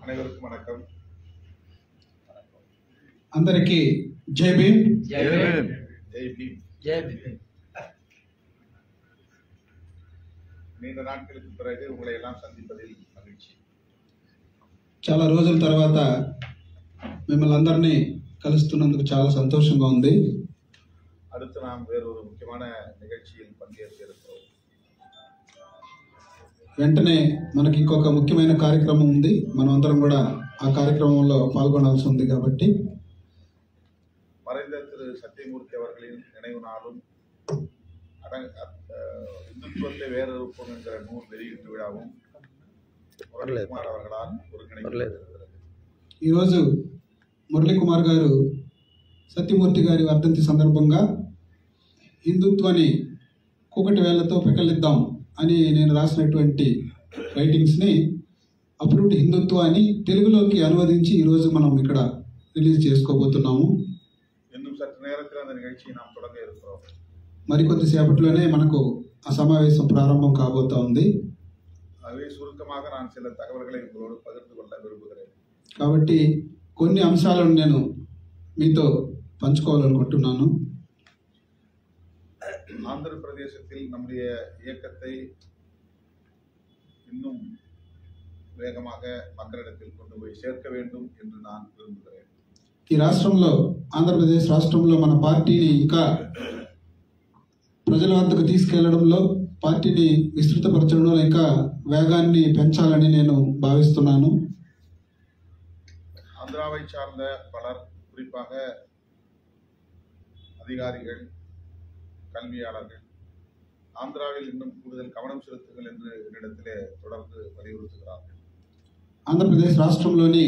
அனைவருக்கும் வணக்கம். అందరికీ జై భీమ్. జై భీమ్. జై భీమ్. జై భీమ్. நீண்ட நாட்களுக்கு பிறகு உங்களை எல்லாம் சந்திப்பதில் மகிழ்ச்சி. చాలా రోజుల తర్వాత మిమ్మల్ని అందరినీ కలుస్తున్నందుకు చాలా సంతోషంగా ఉంది. அடுத்து நாம் வேறொரு முக்கியமான நிகழ்ச்சியில் பங்கேற்க இருக்கிறோம். వెంటనే మనకి ఇంకొక ముఖ్యమైన కార్యక్రమం ఉంది. మనం అందరం కూడా ఆ కార్యక్రమంలో పాల్గొనాల్సి ఉంది. కాబట్టి மறைந்த திரு சத்தியமூர்த்தி அவர்களின் நினைவு நாளும் இந்துத்துவத்தை வேறறுப்போம் என்கிற நூல் வெளியீட்டு விழாவும் முரளிகுமார் அவர்களால் ஒருங்கிணைக்கப்படுகிறது. ఈరోజు మురళీకుమార్ గారు సత్యమూర్తి గారి వర్ధంతి సందర్భంగా హిందుత్వాన్ని కూకటి వేళ్లతో పెకలిద్దాం అని నేను రాసినటువంటి రైటింగ్స్ని అప్రూవ్డ్ హిందుత్వ అని తెలుగులోకి అనువదించి ఈరోజు మనం ఇక్కడ రిలీజ్ చేసుకోబోతున్నాము. இன்னும் சற்று நேரத்தில் அந்த நிகழ்ச்சியை நாம் தொடங்க இருக்கிறோம். మరికొద్దిసేపట్లోనే మనకు ఆ సమావేశం ప్రారంభం కాబోతా ఉంది. அதுவே சுருக்கமாக நான் சில தகவல்களை உங்களோடு பகிர்ந்து கொள்ள விரும்புகிறேன். కాబట్టి కొన్ని అంశాలను నేను మీతో పంచుకోవాలనుకుంటున్నాను. ஆந்திர பிரதேசத்தில் நம்முடைய இயக்கத்தை இன்னும் வேகமாக மக்களிடத்தில் கொண்டு போய் சேர்க்க வேண்டும் என்று நான் விரும்புகிறேன். ఈ రాష్ట్రంలో ఆంధ్రప్రదేశ్ రాష్ట్రంలో మన పార్టీని ఇంకా ప్రజల వద్దకు తీసుకెళ్లడంలో, పార్టీని విస్తృతపరచడంలో ఇంకా వేగాన్ని పెంచాలని నేను భావిస్తున్నాను. ஆந்திராவை சார்ந்த பலர், குறிப்பாக அதிகாரிகள், கல்வியாளர்கள், ஆந்திராவில் இன்னும் கூடுதல் கவனம் செலுத்துங்கள் என்று என்னிடத்திலே தொடர்ந்து வலியுறுத்துகிறார்கள். ఆంధ్రప్రదేశ్ రాష్ట్రంలోని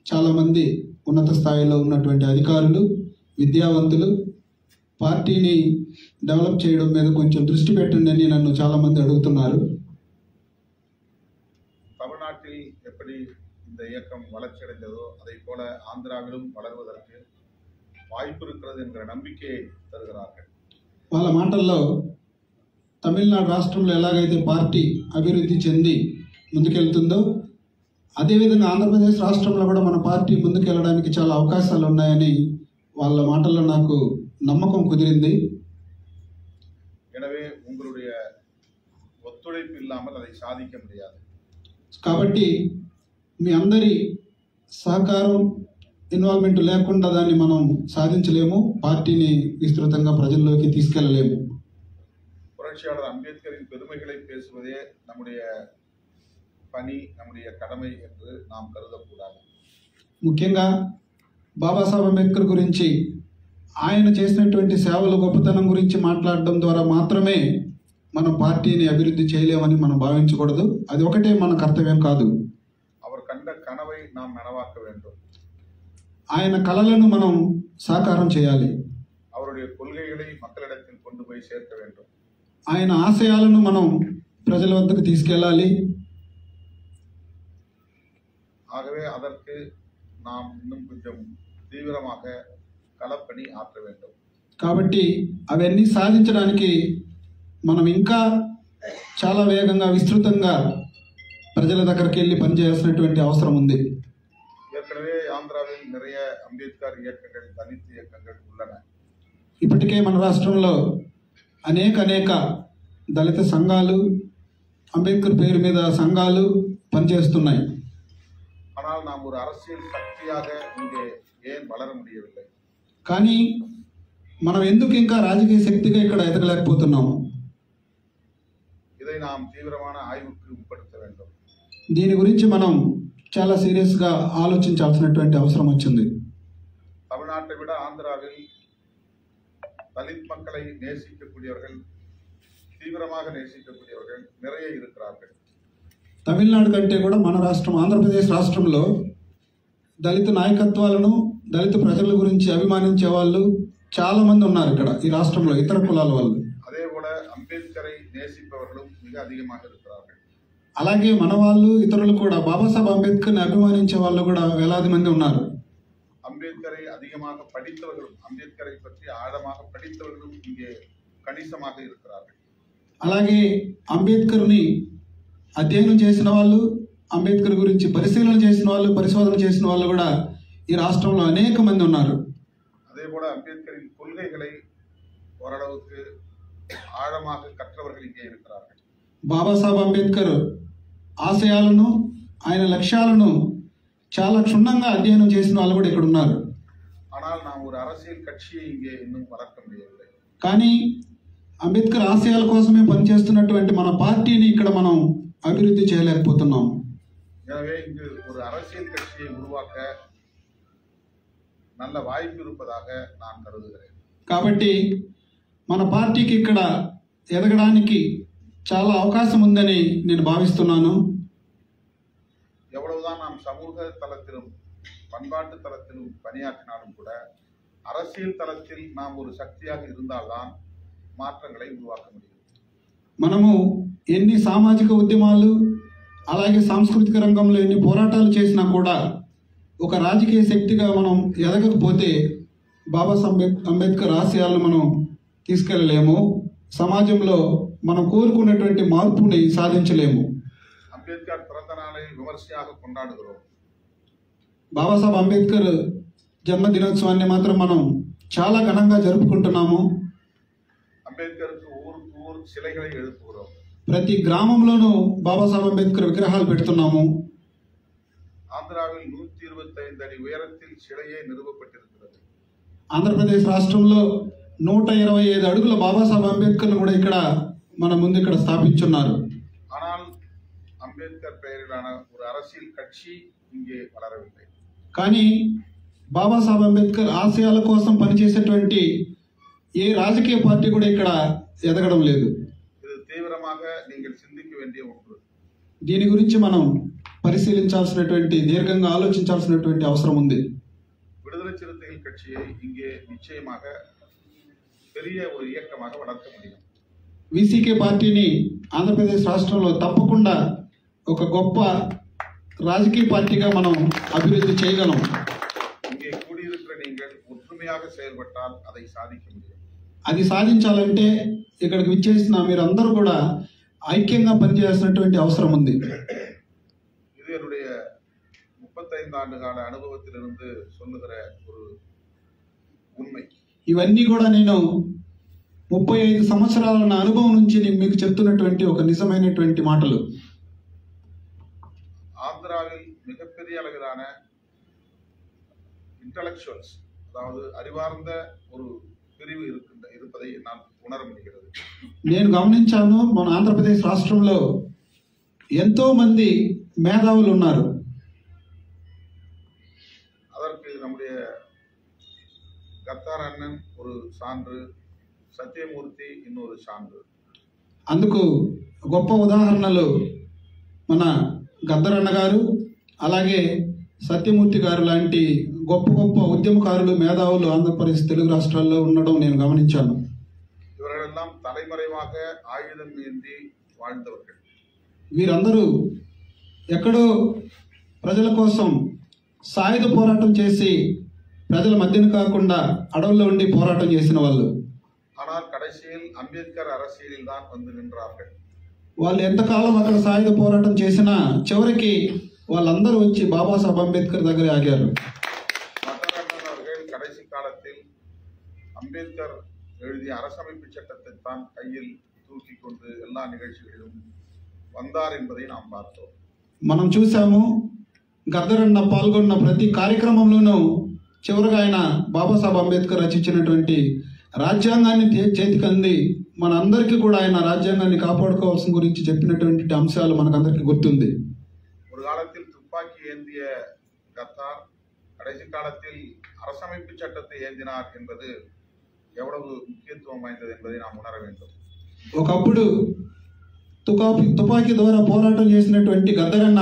చాలా మంది ఉన్నత స్థాయిలో ఉన్నటువంటి అధికారులు, విద్యావంతులు పార్టీని డెవలప్ చేయడం మీద కొంచెం దృష్టి పెట్టండి అని నన్ను చాలా మంది అడుగుతున్నారు. தமிழ்நாட்டில் எப்படி இந்த இயக்கம் வளர்ச்சி அடைந்ததோ அதை போல ஆந்திராவிலும் வளர்வதற்கு வாய்ப்பு இருக்கிறது என்கிற நம்பிக்கையை தருகிறார்கள். వాళ్ళ మాటల్లో తమిళనాడు రాష్ట్రంలో ఎలాగైతే పార్టీ అభివృద్ధి చెంది ముందుకెళ్తుందో అదేవిధంగా ఆంధ్రప్రదేశ్ రాష్ట్రంలో కూడా మన పార్టీ ముందుకెళ్ళడానికి చాలా అవకాశాలు ఉన్నాయని వాళ్ళ మాటల్లో నాకు నమ్మకం కుదిరింది. எனவே உங்களுடைய ஒத்துழைப்பு இல்லாமல் அதை சாதிக்க முடியாது. కాబట్టి మీ అందరి సహకారం, ఇన్వాల్వ్మెంట్ లేకుండా దాన్ని మనం సాధించలేము. పార్టీని విస్తృతంగా ప్రజల్లోకి తీసుకెళ్లలేము. புரட்சியாளர் அம்பேத்கரின் பெருமைகளை பேசுவதே நம்முடைய பணி, நம்முடைய கடமை என்று நாம் கருதக்கூடாது. ముఖ్యంగా బాబాసాహెబ్ అంబేద్కర్ గురించి, ఆయన చేసినటువంటి సేవల గొప్పతనం గురించి మాట్లాడడం ద్వారా మాత్రమే మనం పార్టీని అభివృద్ధి చేయలేమని మనం భావించకూడదు. అది ఒకటే మన కర్తవ్యం కాదు. அவர் கண்ட கனவை நாம் நனவாக்க வேண்டும். ఆయన కలలను మనం సాకారం చేయాలి. அவருடைய கொள்கைகளை மக்களிடத்தில் கொண்டு போய் சேர்க்க வேண்டும். ఆయన ఆశయాలను మనం ప్రజల వద్దకు తీసుకెళ్ళాలి. ஆகவே அதற்கு நாம் இன்னும் கொஞ்சம் தீவிரமாக களப்பணி ஆற்ற வேண்டும். కాబట్టి అవన్నీ సాధించడానికి మనం ఇంకా చాలా వేగంగా, విస్తృతంగా ప్రజల దగ్గరికి వెళ్ళి పనిచేయాల్సినటువంటి అవసరం ఉంది. ஏற்கனவே ஆந்திராவில் நிறைய அம்பேத்கர் இயக்கங்கள், தலித் இயக்கங்கள் உள்ளன. ఇప్పటికే మన రాష్ట్రంలో అనేక దళిత సంఘాలు, అంబేద్కర్ పేరు మీద సంఘాలు పనిచేస్తున్నాయి. ஆனால் நாம் ஒரு அரசியல் சக்தியாக இங்கே ஏன் வளர முடியவில்லை? కానీ మనం ఎందుకు ఇంకా రాజకీయ శక్తిగా ఇక్కడ ఎదగలేకపోతున్నాము? இதை நாம் தீவிரமான ஆய்வுக்கு உட்படுத்த வேண்டும். దీని గురించి మనం చాలా సీరియస్గా ఆలోచించాల్సినటువంటి అవసరం వచ్చింది. தமிழ்நாட்டை விட ஆந்திராவில் தலித் மக்களை நேசிக்கக்கூடியவர்கள், தீவிரமாக நேசிக்கக்கூடியவர்கள் நிறைய இருக்கிறார்கள். తమిళనాడు కంటే కూడా మన రాష్ట్రం, ఆంధ్రప్రదేశ్ రాష్ట్రంలో దళిత నాయకత్వాలను, దళిత ప్రజల గురించి అభిమానించే వాళ్ళు చాలా మంది ఉన్నారు ఇక్కడ ఈ రాష్ట్రంలో, ఇతర కులాల వాళ్ళు. அதே போல அம்பேத்கரை நேசிப்பவர்களும் மிக அதிகமாக இருக்கிறார்கள். అలాగే మన వాళ్ళు, ఇతరులు కూడా బాబాసాహెబ్ అంబేద్కర్ని అభిమానించే వాళ్ళు కూడా వేలాది మంది ఉన్నారు. அம்பேத்கரை அதிகமாக படித்தவர்களும், அம்பேத்கரை பற்றி ஆழமாக படித்தவர்களும் இங்கே கணிசமாக இருக்கிறார்கள். అలాగే అంబేద్కర్ని అధ్యయనం చేసిన వాళ్ళు, అంబేద్కర్ గురించి పరిశీలన చేసిన వాళ్ళు, పరిశోధన చేసిన వాళ్ళు కూడా ఈ రాష్ట్రంలో అనేక మంది ఉన్నారు. அதே போல அம்பேத்கரின் கொள்கைகளை ஓரளவுக்கு ஆழமாக கற்றவர்கள் இங்கே இருக்கிறார்கள். బాబాసాహెబ్ అంబేద్కర్ ఆశయాలను, ఆయన లక్ష్యాలను చాలా క్షుణ్ణంగా అధ్యయనం చేసిన వాళ్ళు కూడా ఇక్కడ ఉన్నారు. ஆனால் நாம் ஒரு அரசியல் கட்சியை இங்கே இன்னும் வளர்க்க முடியவில்லை. కానీ అంబేద్కర్ ఆశయాల కోసమే పనిచేస్తున్నటువంటి మన పార్టీని ఇక్కడ మనం అభివృద్ధి చేయలేకపోతున్నాం. எனவே இங்கு ஒரு அரசியல் கட்சியை உருவாக்க நல்ல வாய்ப்பு இருப்பதாக நான் கருதுகிறேன். కాబట్టి మన పార్టీకి ఇక్కడ ఎదగడానికి చాలా అవకాశం ఉందని నేను భావిస్తున్నాను. எவ்வளவுதான் நாம் சமூக தளத்திலும் பண்பாட்டு தளத்திலும் பணியாற்றினாலும் கூட அரசியல் தளத்தில் நாம் ஒரு சக்தியாக இருந்தால்தான் மாற்றங்களை உருவாக்க முடியும். మనము ఎన్ని సామాజిక ఉద్యమాలు, అలాగే సాంస్కృతిక రంగంలో ఎన్ని పోరాటాలు చేసినా కూడా ఒక రాజకీయ శక్తిగా మనం ఎదగకపోతే బాబాసాహెబ్ అంబేద్కర్ ఆశయాలను మనం తీసుకెళ్ళలేము. సమాజంలో మనం కోరుకున్నటువంటి మార్పుని సాధించలేము. அம்பேத்கர் பிறந்த நாளை விமர்சையாக கொண்டாடுகிறோம். బాబాసాహెబ్ అంబేద్కర్ జన్మదినోత్సవాన్ని మాత్రం మనం చాలా ఘనంగా జరుపుకుంటున్నాము. అంబేద్కర్కు ஊருக்கு ஊர் சிலைகளை எழுப்புகிறோம். ప్రతి గ్రామంలోనూ బాబాసాహెబ్ అంబేద్కర్ విగ్రహాలు పెడుతున్నాము. ఆంధ్రాவில் 125 అడి ఉయరத்தில் சிலையே நிறுவப்பட்டிருக்கிறது. ఆంధ్రప్రదేశ్ రాష్ట్రంలో 125 అడుగుల బాబాసాహెబ్ అంబేద్కర్ను కూడా ఇక్కడ మన ముందు ఇక్కడ స్థాపించున్నారు. ஆனால் అంబేద్కర్ பெயரிலான ஒரு அரசியல் கட்சி இங்கே வளரவில்லை. కానీ బాబాసాహెబ్ అంబేద్కర్ ఆశయాల కోసం పనిచేసేటువంటి ఏ రాజకీయ పార్టీ కూడా ఇక్కడ ఎదగడం లేదు. ఇది తీవ్రமாக நீங்கள் சிந்திக்க வேண்டிய ஒன்று. దీని గురించి మనం పరిశీలించాల్సినటువంటి, దీర్ఘంగా ఆలోచించాల్సినటువంటి అవసరం ఉంది. விடுதலை சிறுத்தைகள் கட்சியை இங்கே நிச்சயமாக பெரிய ஒரு இயக்கமாக வளர்க்க முடியும். వీసీకే పార్టీని ఆంధ్రప్రదేశ్ రాష్ట్రంలో తప్పకుండా ఒక గొప్ప రాజకీయ పార్టీగా మనం అభివృద్ధి చేయగలం. இங்கே கூடியிருக்கிற நீங்கள் ஒற்றுமையாக செயல்பட்டால் அதை சாதிக்க முடியும். అది సాధించాలంటే ఇక్కడికి విచ్చేసిన మీరందరూ కూడా ఐక్యంగా పనిచేయాల్సినటువంటి అవసరం ఉంది. இது என்னுடைய 35 ஆண்டு கால அனுபவத்திலிருந்து சொல்லுகிற ஒரு உண்மை. ఇవన్నీ కూడా నేను 35 సంవత్సరాల నా అనుభవం నుంచి నేను మీకు చెప్తున్నటువంటి ఒక నిజమైనటువంటి మాటలు. ஆந்திராவில் மிகப்பெரிய அளவிலான இன்டலெக்சுவல்ஸ், அதாவது அறிவார்ந்த ஒரு பிரிவு இருப்பதை நான் உணர முடிகிறது. నేను గమనించాను, మన ఆంధ్రప్రదేశ్ రాష్ట్రంలో ఎంతో మంది మేధావులు ఉన్నారు. அதற்கு நம்முடைய கத்தார் அண்ணன் ஒரு சான்று, సత్యమూర్తి இன்னொரு சான்று. అందుకు గొప్ప ఉదాహరణలు మన గద్దరన్న గారు, అలాగే సత్యమూర్తి గారు లాంటి గొప్ప గొప్ప ఉద్యమకారులు, మేధావులు ఆంధ్రప్రదేశ్ తెలుగు రాష్ట్రాల్లో ఉండడం నేను గమనించాను. இவர்களெல்லாம் தலைமறைவாக ஆயுதம் ஏந்தி வாழ்ந்தவர்கள். వీరందరూ ఎక్కడో ప్రజల కోసం సాయుధ పోరాటం చేసి ప్రజల మధ్యన కాకుండా అడవుల్లో ఉండి పోరాటం చేసిన వాళ్ళు. ஆனால் கடைசியில் அம்பேத்கர் அரசியலில் தான் வந்து நின்றார்கள். వాళ్ళు ఎంతకాలం అక్కడ సాయుధ పోరాటం చేసినా చివరికి వాళ్ళందరూ వచ్చి బాబాసాహెబ్ అంబేద్కర్ దగ్గర ఆగారు. மற்றவர்கள் அவர்கள் கடைசி காலத்தில் அம்பேத்கர் எழுதிய அரசமைப்பு சட்டத்தை தான் கையில் தூக்கி கொண்டு எல்லா நிகழ்ச்சிகளிலும் வந்தார் என்பதை நாம் பார்த்தோம். మనం చూసాము, గద్దరన్న పాల్గొన్న ప్రతి కార్యక్రమంలోనూ చివరిగా ఆయన బాబాసాహెబ్ అంబేద్కర్ రచించినటువంటి రాజ్యాంగాన్ని చేతికంది మన అందరికీ కూడా ఆయన రాజ్యాంగాన్ని కాపాడుకోవాల్సిన గురించి చెప్పినటువంటి అంశాలు మనకందరికీ గుర్తుంది. ஒரு காலத்தில் துப்பாக்கி ஏந்திய கத்தார் கடைசி காலத்தில் அரசமைப்பு சட்டத்தை ஏந்தினார் என்பது எவ்வளவு முக்கியத்துவம் வாய்ந்தது என்பதை நாம் உணர வேண்டும். ఒకప్పుడు తుపాకీ ద్వారా పోరాటం చేసినటువంటి గద్దరన్న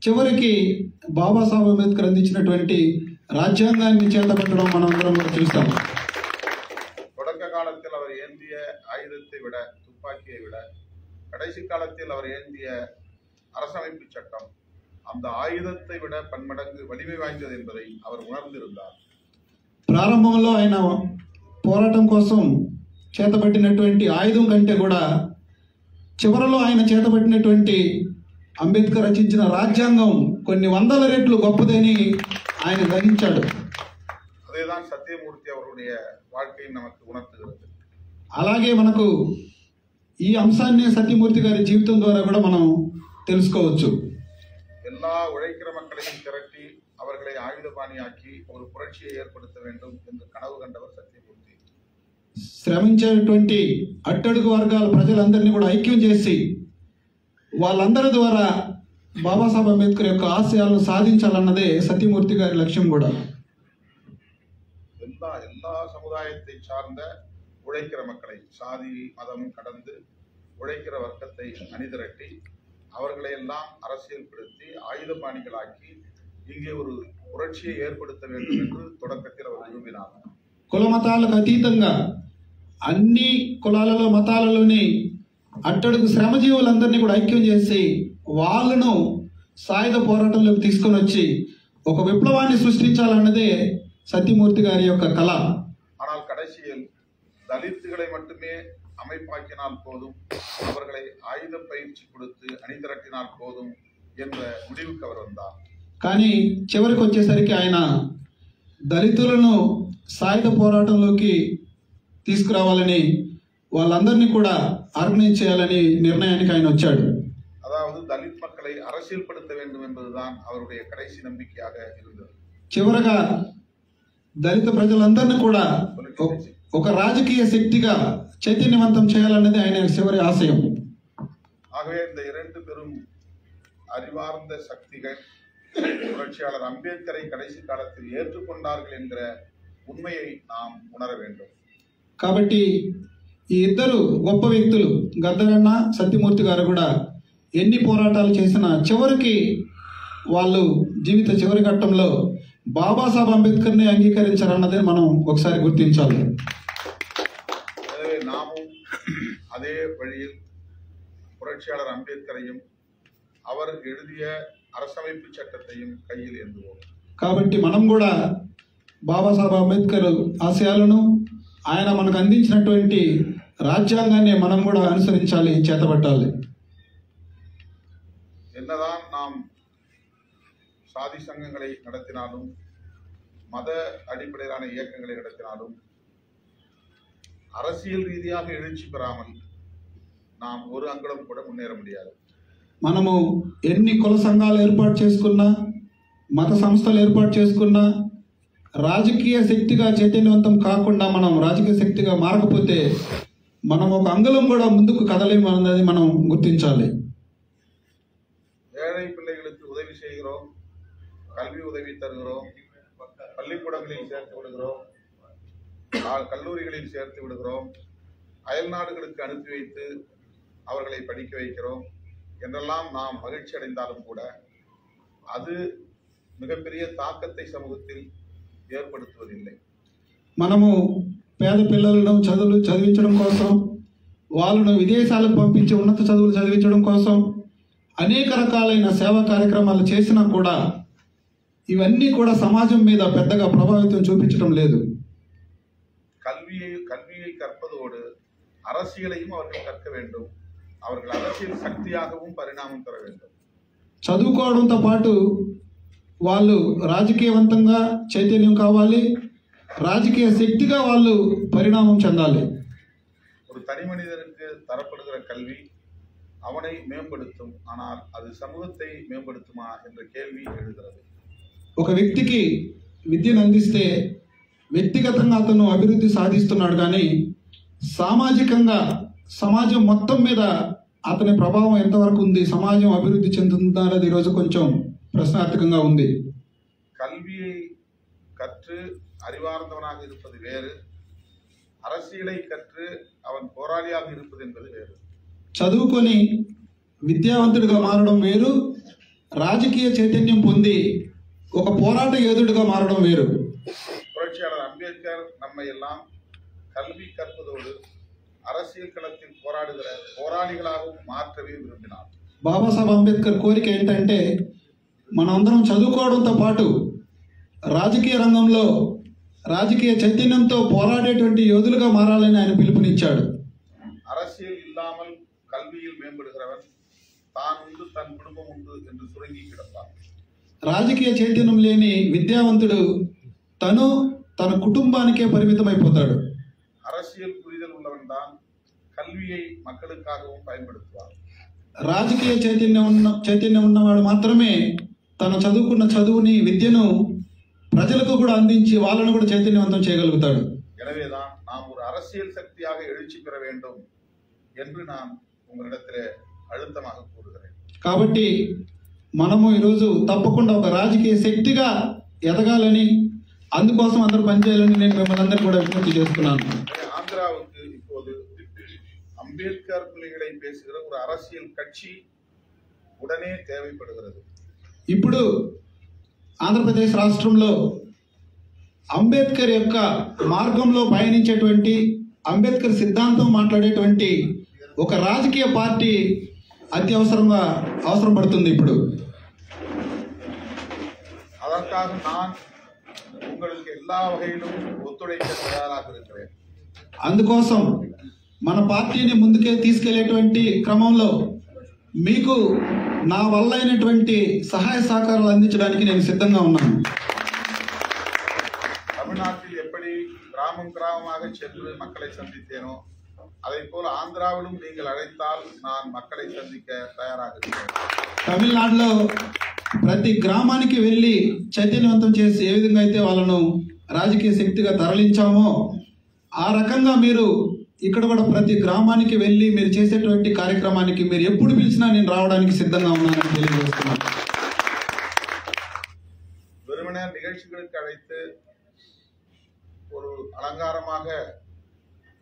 చివరికి బాబాసాహెబ్ అంబేద్కర్ అందించినటువంటి రాజ్యాంగాన్ని చేతపట్టడం మనం అందరం కూడా చూస్తాం. தொடக்க காலத்தில் அவர் ஏந்திய ஆயுதத்தை விட, துப்பாக்கியை விட, கடைசி காலத்தில் அவர் ஏந்திய அரசமைப்பு சட்டம் அந்த ஆயுதத்தை விட பன்மடங்கு வலிமை வாய்ந்தது என்பதை அவர் உணர்ந்திருந்தார். ప్రారంభంలో ఆయన పోరాటం కోసం చేతపట్టినటువంటి ఆయుధం కంటే కూడా చివరలో ఆయన చేతపట్టినటువంటి అంబేద్కర్ రచించిన రాజ్యాంగం కొన్ని వందల రెట్లు గొప్పదని ఆయన గ్రహించాడు. அதேதான் சத்தியமூர்த்தி அவருடைய வாழ்க்கை நமக்கு உணர்த்துகிறது. అలాగే మనకు ఈ అంశాన్ని సత్యమూర్తి గారి జీవితం ద్వారా కూడా మనం తెలుసుకోవచ్చు. எல்லா உழைக்கிற மக்களையும் திரட்டி அவர்களை ஆயுதபாணியாக்கி ஒரு புரட்சியை ஏற்படுத்த வேண்டும் என்று கனவு கண்டவர் సత్యమూర్తి. శ్రమించేటువంటి అట్టడుగు వర్గాల ప్రజలందరినీ కూడా ఐక్యం చేసి వాళ్ళందరి ద్వారా బాబాసాహెబ్ అంబేద్కర్ యొక్క ఆశయాలను సాధించాలన్నదే సత్యమూర్తి గారి లక్ష్యం కూడా. எல்லா சமுதாயத்தை சார்ந்த உழைக்கிற மக்களை சாதி மதம் கடந்து உழைக்கிற வர்க்கத்தை அணிதிரட்டி அவர்களை எல்லாம் அரசியல்படுத்தி ஆயுதபாணிகளாக்கி இங்கே ஒரு புரட்சியை ஏற்படுத்த வேண்டும் என்று தொடக்கத்தில் அவர் விரும்பினார். కుల మతాలకు అతీతంగా అన్ని కులాలలో మతాలలోని అట్టడుగు శ్రమజీవులందరినీ కూడా ఐక్యం చేసి వాళ్ళను సాయుధ పోరాటంలోకి తీసుకొని వచ్చి ఒక విప్లవాన్ని సృష్టించాలన్నదే సత్యమూర్తి గారి యొక్క కళ. ஆனால் கடைசியில் தலித்துகளை மட்டுமே அமைப்பாக்கினால் போதும், அவர்களை ஆயுத பயிற்சி கொடுத்து அணிதிரட்டினால் போதும் என்ற முடிவுக்கு அவர் வந்தார். కానీ చివరికి వచ్చేసరికి ఆయన దళితులను సాయుధ పోరాటంలోకి తీసుకురావాలని వాళ్ళందరినీ కూడా ఆర్గనైజ్ చేయాలని నిర్ణయానికి ఆయన వచ్చాడు. அதாவது தலித் மக்களை அரசியல்படுத்த வேண்டும் என்பதுதான் அவருடைய கடைசி நம்பிக்கையாக இருந்தது. చివరగా దళిత ప్రజలందరినీ కూడా ఒక రాజకీయ శక్తిగా చైతన్యవంతం చేయాలన్నది ఆయన చివరి ఆశయం. ஆகவே இந்த இரண்டு பெரும் அறிவார்ந்த சக்திகள் புரட்சியாளர் அம்பேத்கரை கடைசி காலத்தில் ஏற்றுக்கொண்டார்கள் என்கிற உண்மையை நாம் உணர வேண்டும். కాబట్టి ఈ ఇద్దరు గొప్ప వ్యక్తులు గద్దరన్న సత్యమూర్తి గారు కూడా ఎన్ని పోరాటాలు చేసినా చివరికి వాళ్ళు జీవిత చివరి ఘట్టంలో బాబాసాహెబ్ అంబేద్కర్ని అంగీకరించారన్నదే మనం ఒకసారి గుర్తించాలి. எனவே நாமும் அதே வழியில் புரட்சியாளர் அம்பேத்கரையும் அவர் எழுதிய அரசமைப்பு சட்டத்தையும் கையில் ஏந்துவோம். కాబట్టి మనం కూడా బాబాసాహెబ్ అంబేద్కర్ ఆశయాలను ఆయన మనకు అందించినటువంటి రాజ్యాంగాన్ని మనం కూడా అనుసరించాలి, చేతబట్టాలి. என்னதான் நாம் சாதி சங்கங்களை நடத்தினாலும் மத அடிப்படையிலான இயக்கங்களை நடத்தினாலும் அரசியல் ரீதியாக எழுச்சி பெறாமல் நாம் ஒரு அங்குலம் கூட முன்னேற முடியாது. మనము ఎన్ని కుల సంఘాలు ఏర్పాటు చేసుకున్నా, మత సంస్థలు ఏర్పాటు చేసుకున్నా, రాజకీయ శక్తిగా చైతన్యవంతం కాకుండా మనం రాజకీయ శక్తిగా మారకపోతే మనం ఒక అంగుళం కూడా ముందుకు కదలేము అన్నది మనం గుర్తించాలి. ஏழை பிள்ளைகளுக்கு உதவி செய்கிறோம், கல்வி உதவி தருகிறோம், பள்ளிக்கூடங்களில் சேர்த்து விடுகிறோம், கல்லூரிகளில் சேர்த்து விடுகிறோம், அயல் நாடுகளுக்கு அனுப்பி வைத்து அவர்களை படிக்க வைக்கிறோம் என்றெல்லாம் நாம் மகிழ்ச்சி அடைந்தாலும் கூட அது மிகப்பெரிய தாக்கத்தை சமூகத்தில் ఏర్పడుతువదిల్లే. మనము పేద పిల్లలను చదివించడం కోసం, వాళ్ళను విదేశాలకు పంపించి ఉన్నత చదువులు చదివించడం కోసం అనేక రకాలైన సేవా కార్యక్రమాలు చేసినా కూడా ఇవన్నీ కూడా సమాజం మీద పెద్దగా ప్రభావితం చూపించడం లేదు. கல்வியை கற்பதோடு அரசியலையும் அவர்கள் கற்க வேண்டும். அவர்கள் அரசியல் சக்தியாகவும் பரிணாமம் பெற வேண்டும். చదువుకోవడంతో పాటు వాళ్ళు రాజకీయవంతంగా చైతన్యం కావాలి, రాజకీయ శక్తిగా వాళ్ళు పరిణామం చెందాలి. ஒரு தனி மனிதனுக்கு தரப்படுகிற கல்வி அவனை மேம்படுத்தும், ஆனால் அது சமூகத்தை மேம்படுத்துமா என்ற கேள்வி எழுகிறது. ఒక వ్యక్తికి విద్యను అందిస్తే వ్యక్తిగతంగా అతను అభివృద్ధి సాధిస్తున్నాడు, కానీ సామాజికంగా సమాజం మొత్తం మీద అతని ప్రభావం ఎంతవరకు ఉంది, సమాజం అభివృద్ధి చెందుతుందా అనేది ఈరోజు కొంచెం ప్రశ్నార్థకంగా ఉంది. கல்வியை கற்று அறிவார்ந்தவனாக இருப்பது வேறு, அரசியலை கற்று அவன் போராளியாக இருப்பது என்பது வேறு. చదువుకొని విద్యావంతుడిగా మారడం వేరు, రాజకీయ చైతన్యం పొంది ఒక పోరాట యోధుడిగా మారడం వేరు. புரட்சியாளர் அம்பேத்கர் நம்மை எல்லாம் கல்வி கற்பதோடு அரசியல் களத்தில் போராடுகிற போராளிகளாகவும் மாற்றவே விரும்பினார். బాబాసాహెబ్ అంబేద్కర్ కోరిక ఏంటంటే మనందరం చదువుకోవడంతో పాటు రాజకీయ రంగంలో రాజకీయ చైతన్యంతో పోరాడేటువంటి యోధులుగా మారాలని ఆయన పిలుపునిచ్చాడు. அரசியல் இல்லாமல் கல்வியில் மேம்படுகிறவன் தான் உண்டு தன் குடும்பம் உண்டு என்று சுருங்கி கிடப்பான். రాజకీయ చైతన్యం లేని విద్యావంతుడు తను తన కుటుంబానికే పరిమితమైపోతాడు. அரசியல் புரிதல் உள்ளவன் தான் கல்வியை மக்களுக்காகவும் பயன்படுத்துவார். రాజకీయ చైతన్యం ఉన్నవాడు మాత్రమే తను చదువుకున్న చదువుని విద్యను ప్రజలకు కూడా అందించి వాళ్ళను కూడా చైతన్యవంతం చేయగలుగుతాడు. எனவேதான் நாம் ஒரு அரசியல் சக்தியாக எழுச்சி பெற வேண்டும் என்று நான் உங்களிடத்திலே அழுத்தமாக கூறுகிறேன். కాబట్టి మనము ఈరోజు తప్పకుండా ఒక రాజకీయ శక్తిగా ఎదగాలని, అందుకోసం అందరూ పనిచేయాలని నేను మిమ్మల్ని అందరూ కూడా విజ్ఞప్తి చేస్తున్నాను. ஆந்திராவுக்கு இப்போது அம்பேத்கர் பிள்ளைகளை பேசுகிற ஒரு அரசியல் கட்சி உடனே தேவைப்படுகிறது. ఇప్పుడు ఆంధ్రప్రదేశ్ రాష్ట్రంలో అంబేద్కర్ యొక్క మార్గంలో పయనించేటువంటి, అంబేద్కర్ సిద్ధాంతం మాట్లాడేటువంటి ఒక రాజకీయ పార్టీ అవసరం పడుతుంది. ఇప్పుడు அதற்காக நான் உங்களுக்கு எல்லா வகையிலும் ஒத்துழைக்க தயாராக இருக்கிறேன். అందుకోసం మన పార్టీని ముందుకే తీసుకెళ్లేటువంటి క్రమంలో మీకు నా వల్ల అయినటువంటి సహాయ సహకారాలు అందించడానికి నేను సిద్ధంగా ఉన్నాను. தமிழ்நாட்டில் எப்படி கிராமம் கிராமமாக சென்று மக்களை சந்தித்தேனோ அதை போல ஆந்திராவிலும் நீங்கள் அழைத்தால் நான் மக்களை சந்திக்க தயாராக இருக்கிறேன். తమిళనాడులో ప్రతి గ్రామానికి వెళ్ళి చైతన్యవంతం చేసి ఏ విధంగా అయితే వాళ్ళను రాజకీయ శక్తిగా తరలించామో ఆ రకంగా మీరు ఇక్కడ కూడా ప్రతి గ్రామానికి వెళ్ళి మీరు చేసేటువంటి కార్యక్రమానికి మీరు ఎప్పుడు పిలిచినా నేను రావడానికి సిద్ధంగా ఉన్నానని తెలియజేస్తున్నాను. வெறுமனே நிகழ்ச்சிகளுக்கு அழைத்து ஒரு அலங்காரமாக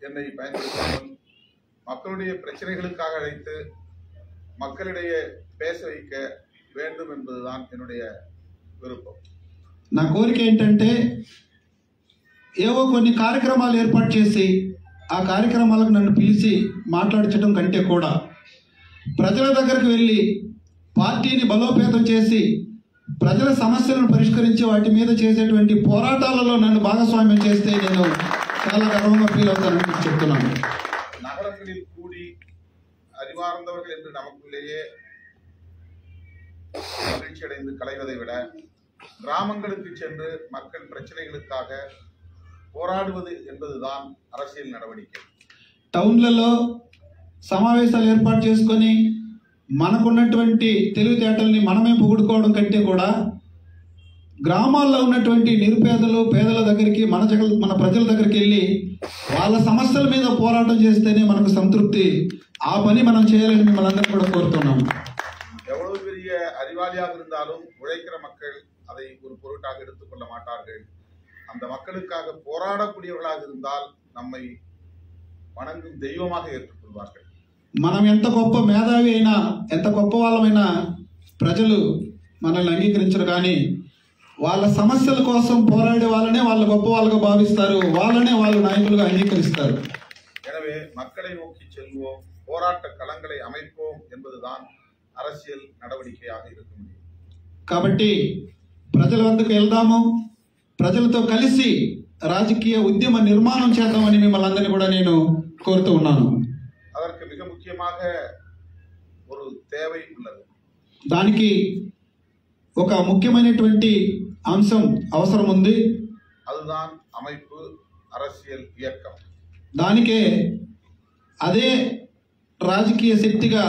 என்னை பயன்படுத்தாமல் மக்களுடைய பிரச்சனைகளுக்காக அழைத்து மக்களிடையே பேச வைக்க வேண்டும் என்பதுதான் என்னுடைய விருப்பம். నా కోరిక ఏంటంటే ఏవో కొన్ని కార్యక్రమాలు ఏర్పాటు చేసి ఆ కార్యక్రమాలకు నన్ను పిలిచి మాట్లాడించడం కంటే కూడా ప్రజల దగ్గరకు వెళ్ళి పార్టీని బలోపేతం చేసి ప్రజల సమస్యలను పరిష్కరించి వాటి మీద చేసేటువంటి పోరాటాలలో నన్ను భాగస్వామ్యం చేస్తే నేను చాలా గర్వంగా ఫీల్ అవుతానని చెప్తున్నాను. நகரங்களில் கூடி அறிவார்ந்தவர்கள் என்று நமக்குள்ளேயே மகிழ்ச்சி அடைந்து களைவதை விட கிராமங்களுக்கு சென்று மக்கள் பிரச்சனைகளுக்காக పోరాడుவது என்பதுதான் அரசியல் நடவடிக்கை. టౌన్లలో సమావేశాలు ఏర్పాటు చేసుకొని మనకున్నటువంటి తెలివితేటల్ని మనమే పొగుడుకోవడం కంటే కూడా గ్రామాల్లో ఉన్నటువంటి నిరుపేదలు పేదల దగ్గరికి మన ప్రజల దగ్గరికి వెళ్ళి వాళ్ళ సమస్యల మీద పోరాటం చేస్తేనే మనకు సంతృప్తి. ఆ పని మనం చేయాలని మిమ్మల్ని అందరూ కూడా కోరుతున్నాము. எவ்வளவு பெரிய அறிவாளியாக இருந்தாலும் உழைக்கிற மக்கள் அதை ஒரு பொருட்டாக எடுத்துக்கொள்ள மாட்டார்கள். அந்த மக்களுக்காக போராடக்கூடியவர்களாக இருந்தால் நம்மை வணங்கும் தெய்வமாக ஏற்றுக்கொள்வார்கள். మనం ఎంత గొప్ప మేధావి అయినా, ఎంత గొప్ప వాళ్ళమైనా ప్రజలు మనల్ని అంగీకరించరు. కానీ వాళ్ళ సమస్యల కోసం పోరాడే వాళ్ళనే వాళ్ళు గొప్ప వాళ్ళుగా భావిస్తారు, వాళ్ళనే వాళ్ళు నాయకులుగా అంగీకరిస్తారు. எனவே மக்களை நோக்கி செல்வோம், போராட்ட களங்களை அமைப்போம் என்பதுதான் அரசியல் நடவடிக்கையாக இருக்க முடியும். కాబట్టి ప్రజల వద్దకు వెళ్దాము, ప్రజలతో కలిసి రాజకీయ ఉద్యమ నిర్మాణం చేద్దామని మిమ్మల్ని అందరినీ కూడా నేను కోరుతూ ఉన్నాను. அதற்கு மிக முக்கியமாக ஒரு தேவை உள்ளது. దానికి ఒక ముఖ్యమైనటువంటి అంశం అవసరం ఉంది. அதுதான் அமைப்பு, அரசியல் இயக்கம். దానికే అదే రాజకీయ శక్తిగా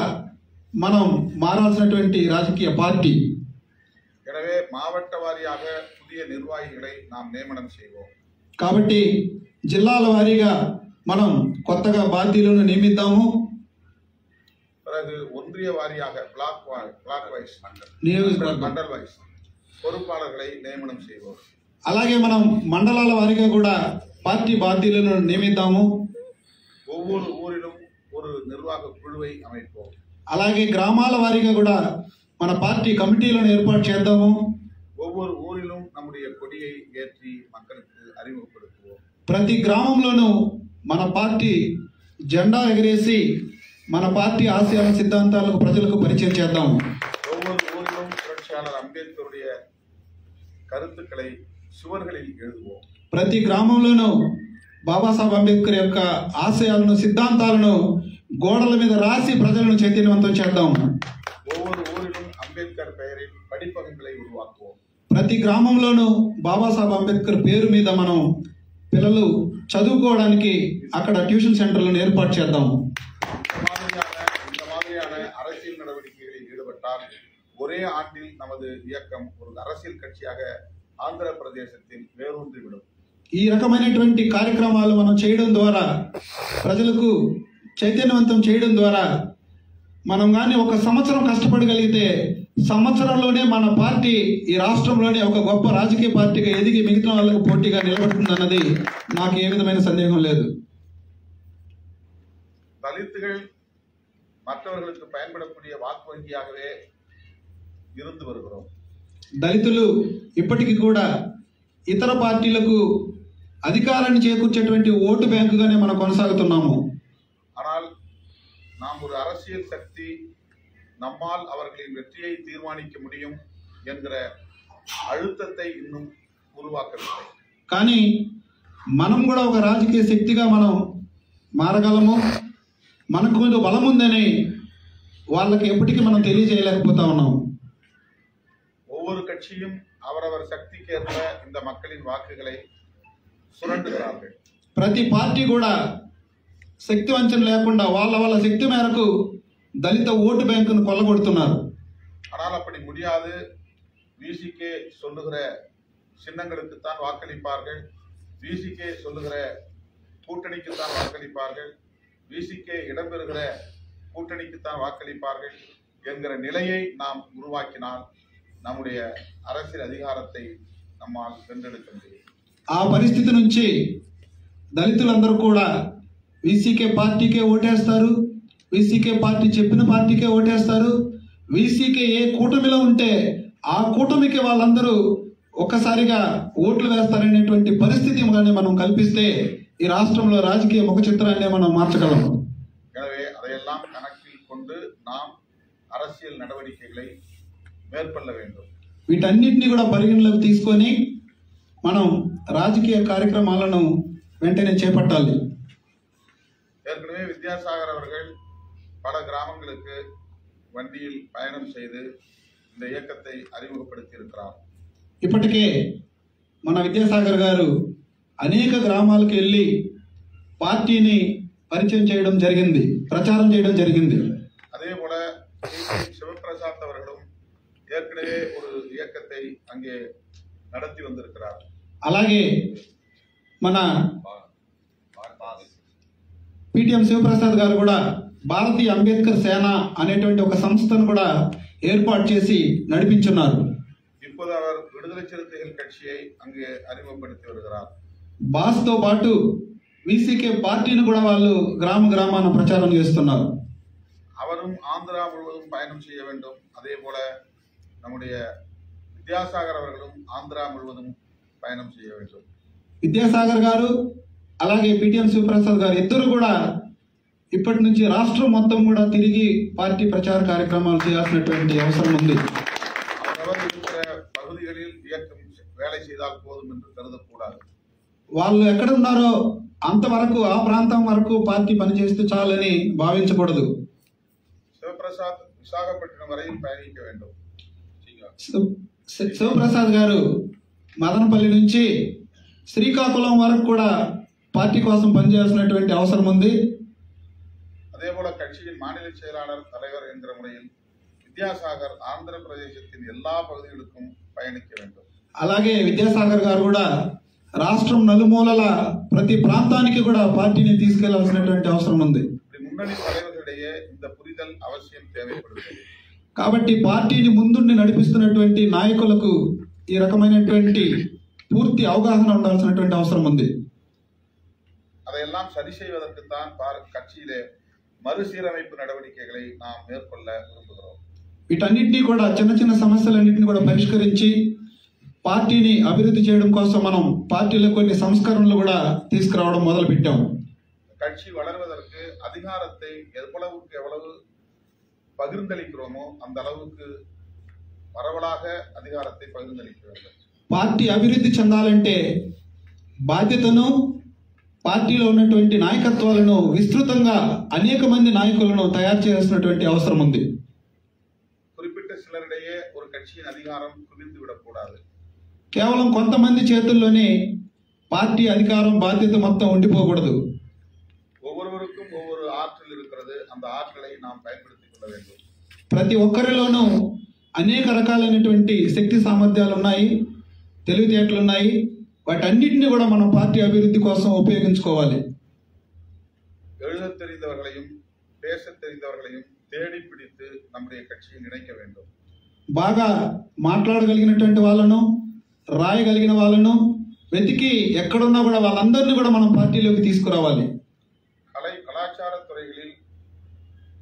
మనం మారాల్సినటువంటి రాజకీయ పార్టీ. எனவே மாவட்ட வாரியாக புதிய நிர்வாகிகளை நாம் நியமனம் செய்வோம். కాబట్టి జిల్లాల వారీగా మనం కొత్తగా బాధ్యులను నియమిద్దాము. பிறகு ஒன்றிய வாரியாக பிளாக் வைஸ் மண்டல் வைஸ் பொறுப்பாளர்களை நியமனம் செய்வோம். అలాగే మనం మండలాల వారీగా కూడా పార్టీ బాధ్యులను నియమిద్దాము. ஒவ்வொரு ஊரிலும் ஒரு நிர்வாக குழுவை அமைப்போம். అలాగే గ్రామాల వారీగా కూడా మన పార్టీ కమిటీలను ఏర్పాటు చేద్దాము. ஒவ்வொரு ஊரிலும் நம்முடைய கொடியை ஏற்றி மக்களுக்கு அறிமுகப்படுத்துவோம். ప్రతి గ్రామంలోనూ మన పార్టీ జెండా ఎగరేసి మన పార్టీ ఆశయాల సిద్ధాంతాలకు ప్రజలకు పరిచయం చేద్దాం. ஒவ்வொரு ஊரிலும் புரட்சியாளர் அம்பேத்கருடைய கருத்துக்களை சுவர்களில் எழுதுவோம். ప్రతి గ్రామంలోనూ బాబాసాహెబ్ అంబేద్కర్ యొక్క ఆశయాలను సిద్ధాంతాలను గోడల మీద రాసి ప్రజలను చైతన్యవంతం చేద్దాం. ஒவ்வொரு அம்பேத்கர் பெயரில் படிப்பகங்களை உருவாக்குவோம். ప్రతి గ్రామంలోనూ బాబాసాహెబ్ అంబేద్కర్ పేరు మీద మనం పిల్లలు చదువుకోవడానికి అక్కడ ట్యూషన్ సెంటర్లను ఏర్పాటు చేద్దాము. இந்த மாதிரியான அரசியல் நடவடிக்கைகளில் ஈடுபட்டால் ஒரே ஆண்டில் நமது இயக்கம் ஒரு அரசியல் கட்சியாக ఆంధ్ర ప్రదేశத்தில் వేరూందివిடும். ఈ రకమైనటువంటి కార్యక్రమాలు మనం చేయడం ద్వారా, ప్రజలకు చైతన్యవంతం చేయడం ద్వారా మనం కానీ ఒక సంవత్సరం కష్టపడగలిగితే సంవత్సరంలోనే మన పార్టీ ఈ రాష్ట్రంలోనే ఒక గొప్ప రాజకీయ పార్టీగా ఎదిగి మిగతా వాళ్ళకు పోటీగా నిలబడుతుందన్నది నాకు ఏ విధమైన సందేహం లేదు. దళితులు மற்றவர்களுக்கு பயன்படக்கூடிய வாக்கு வங்கியாகவே இருந்து வருகிறோம். దళితులు ఇప్పటికీ కూడా ఇతర పార్టీలకు అధికారాన్ని చేకూర్చేటువంటి ఓటు బ్యాంకుగానే మనం కొనసాగుతున్నాము. ஆனால் நாம் ஒரு அரசியல் சக்தி, நம்மால் அவர்களின் வெற்றியை தீர்மானிக்க முடியும் என்கிற அழுத்தத்தை இன்னும் உருவாக்கவில்லை. కానీ మనం కూడా ఒక రాజకీయ శక్తిగా మనం మారగలము, మనకు ముందు బలం ఉందని వాళ్ళకి ఎప్పటికీ మనం తెలియజేయలేకపోతా ఉన్నాం. ஒவ்வொரு கட்சியும் அவரவர் சக்திக்கேற்ப இந்த மக்களின் வாக்குகளை சுரண்டுகிறார்கள். ప్రతి పార్టీ కూడా శక్తి వంచన లేకుండా వాళ్ళ శక్తి మేరకు దళిత ఓటు బ్యాంకును కొల్లగొడుతున్నారు. ஆனால் அப்படி முடியாது. விசிகே சொல்லுகிற சின்னங்களுக்குத்தான் வாக்களிப்பார்கள், விசிகே சொல்லுகிற கூட்டணிக்குத்தான் வாக்களிப்பார்கள், விசிகே இடம்பெறுகிற கூட்டணிக்குத்தான் வாக்களிப்பார்கள் என்கிற நிலையை நாம் உருவாக்கினால் நம்முடைய அரசியல் அதிகாரத்தை நம்மால் வென்றெடுக்க முடியும். ఆ పరిస్థితి నుంచి దళితులందరూ కూడా వీసీకే పార్టీకే ఓటేస్తారు, వీసీకే పార్టీ చెప్పిన పార్టీకే ఓటేస్తారు. వీసీకే ఏ కూటమిలో ఉంటే ఆ కూటమికి వాళ్ళందరూ ఒక్కసారిగా ఓట్లు వేస్తారనేటువంటి పరిస్థితి మనం కల్పిస్తే ఈ రాష్ట్రంలో రాజకీయ ముఖ చిత్రాన్ని మనం మార్చగలం. எனவே அதையெல்லாம் கணக்கில் கொண்டு நாம் அரசியல் நடவடிக்கைகளை மேற்கொள்ள வேண்டும். వీటన్నిటిని కూడా పరిగణలోకి తీసుకొని మనం రాజకీయ కార్యక్రమాలను వెంటనే చేపట్టాలి. ஏற்கனவே வித்யாசாகர் அவர்கள் பல கிராமங்களுக்கு வண்டியில் பயணம் செய்து இந்த இயக்கத்தை அறிமுகப்படுத்தி இருக்கிறார். ఇప్పటికే మన విద్యాసాగర్ గారు అనేక గ్రామాలకు వెళ్ళి పార్టీని పరిచయం చేయడం జరిగింది, ప్రచారం చేయడం జరిగింది. அதே போல சிவபிரசாத் அவர்களும் ஏற்கனவே ஒரு இயக்கத்தை அங்கே நடத்தி வந்திருக்கிறார். అలాగే మన పిటిఎం శివప్రసాద్ గారు కూడా భారతీయ అంబేద్కర్ సేన అనేటువంటి ఒక సంస్థను కూడా ఏర్పాటు చేసి నడిపించున్నారు. இப்போது அவர் விடுதலை சிறுத்தைகள் கட்சியை அங்கே அறிமுகப்படுத்தி வருகிறார். బాస్తో పాటు వీసీకే పార్టీని కూడా వాళ్ళు గ్రామాన ప్రచారం చేస్తున్నారు. அவரும் ஆந்திரா முழுவதும் பயணம் செய்ய வேண்டும். அதே போல நம்முடைய வித்யாசாகர் அவர்களும் ஆந்திரா முழுவதும் பயணம் செய்ய வேண்டும். విద్యాసాగర్ గారు అలాగే పిటిఎం శివప్రసాద్ గారు ఇద్దరు కూడా ఇప్పటి నుంచి రాష్ట్రం మొత్తం కూడా తిరిగి పార్టీ ప్రచార కార్యక్రమాలు చేయాల్సినటువంటి అవసరం ఉంది. அவரவர் இருக்கிற பகுதிகளில் இயக்கம் வேலை செய்தால் போதும் என்று கருதக்கூடாது. వాళ్ళు ఎక్కడ ఉన్నారో అంతవరకు ఆ ప్రాంతం వరకు పార్టీ పనిచేస్తే చాలని భావించకూడదు. சிவபிரசாத் விசாகப்பட்டினம் வரையில் பயணிக்க வேண்டும். శివప్రసాద్ గారు మదనపల్లి నుంచి శ్రీకాకుళం వరకు కూడా పార్టీ కోసం పనిచేయాల్సినటువంటి అవసరం ఉంది. அதே போல கட்சியின் மாநில செயலாளர் தலைவர் என்ற முறையில் வித்யாசாகர் ஆந்திர பிரதேசத்தின் எல்லா பகுதிகளுக்கும் பயணிக்க வேண்டும். అలాగే విద్యాసాగర్ గారు కూడా రాష్ట్రం నలుమూలల ప్రతి ప్రాంతానికి కూడా పార్టీని తీసుకెళ్లాల్సినటువంటి అవసరం ఉంది. முன்னணி தலைவர்களிடையே இந்த புரிதல் அவசியம் தேவைப்படுகிறது. కాబట్టి పార్టీని ముందుండి నడిపిస్తున్నటువంటి నాయకులకు ఈ రకమైనటువంటి పూర్తి అవగాహన ఉండాల్సినటువంటి అవసరం ఉంది. அதையெல்லாம் சரி செய்வதற்குத்தான் கட்சியிலே மறுசீரமைப்பு நடவடிக்கைகளை நாம் மேற்கொள்ள விரும்புகிறோம். వీటన్నిటినీ కూడా చిన్న సమస్యలన్నింటినీ కూడా పరిష్కరించి పార్టీని అభివృద్ధి చేయడం కోసం మనం పార్టీలో కొన్ని సంస్కరణలు కూడా తీసుకురావడం మొదలు పెట్టాం. கட்சி வளர்வதற்கு அதிகாரத்தை எவ்வளவு பகிர்ந்தளிக்கிறோமோ அந்த அளவுக்கு பரவலாக அதிகாரத்தை பகிர்ந்தளிக்க வேண்டும். పార్టీ అభివృద్ధి చెందాలంటే బాధ్యతను, పార్టీలో ఉన్నటువంటి నాయకత్వాలను విస్తృతంగా అనేక మంది నాయకులను తయారు చేయాల్సినటువంటి అవసరం ఉంది. குறிப்பிட்ட சிலரிடையே கட்சியின் அதிகாரம் குவிந்து விடக்கூடாது. కేవలం కొంతమంది చేతుల్లోనే పార్టీ అధికారం బాధ్యత మొత్తం ఉండిపోకూడదు. ஒவ்வொருவருக்கும் ஒவ்வொரு ஆற்றல் இருக்கிறது. அந்த ஆற்றலை நாம் பயன்படுத்திக் கொள்ள வேண்டும். ప్రతి ఒక్కరిలోనూ అనేక రకాలైనటువంటి శక్తి సామర్థ్యాలు ఉన్నాయి, తెలివితేటలు ఉన్నాయి. వాటన్నిటిని కూడా మనం పార్టీ అభివృద్ధి కోసం ఉపయోగించుకోవాలి. எழுதத் தெரிந்தவர்களையும் பேசத் தெரிந்தவர்களையும் தேடி பிடித்து நம்முடைய கட்சியில் இணைக்க வேண்டும். బాగా మాట్లాడగలిగినటువంటి వాళ్ళను, రాయగలిగిన వాళ్ళను వెతికి ఎక్కడున్నా కూడా వాళ్ళందరినీ కూడా మనం పార్టీలోకి తీసుకురావాలి. கலாச்சார துறைகளில்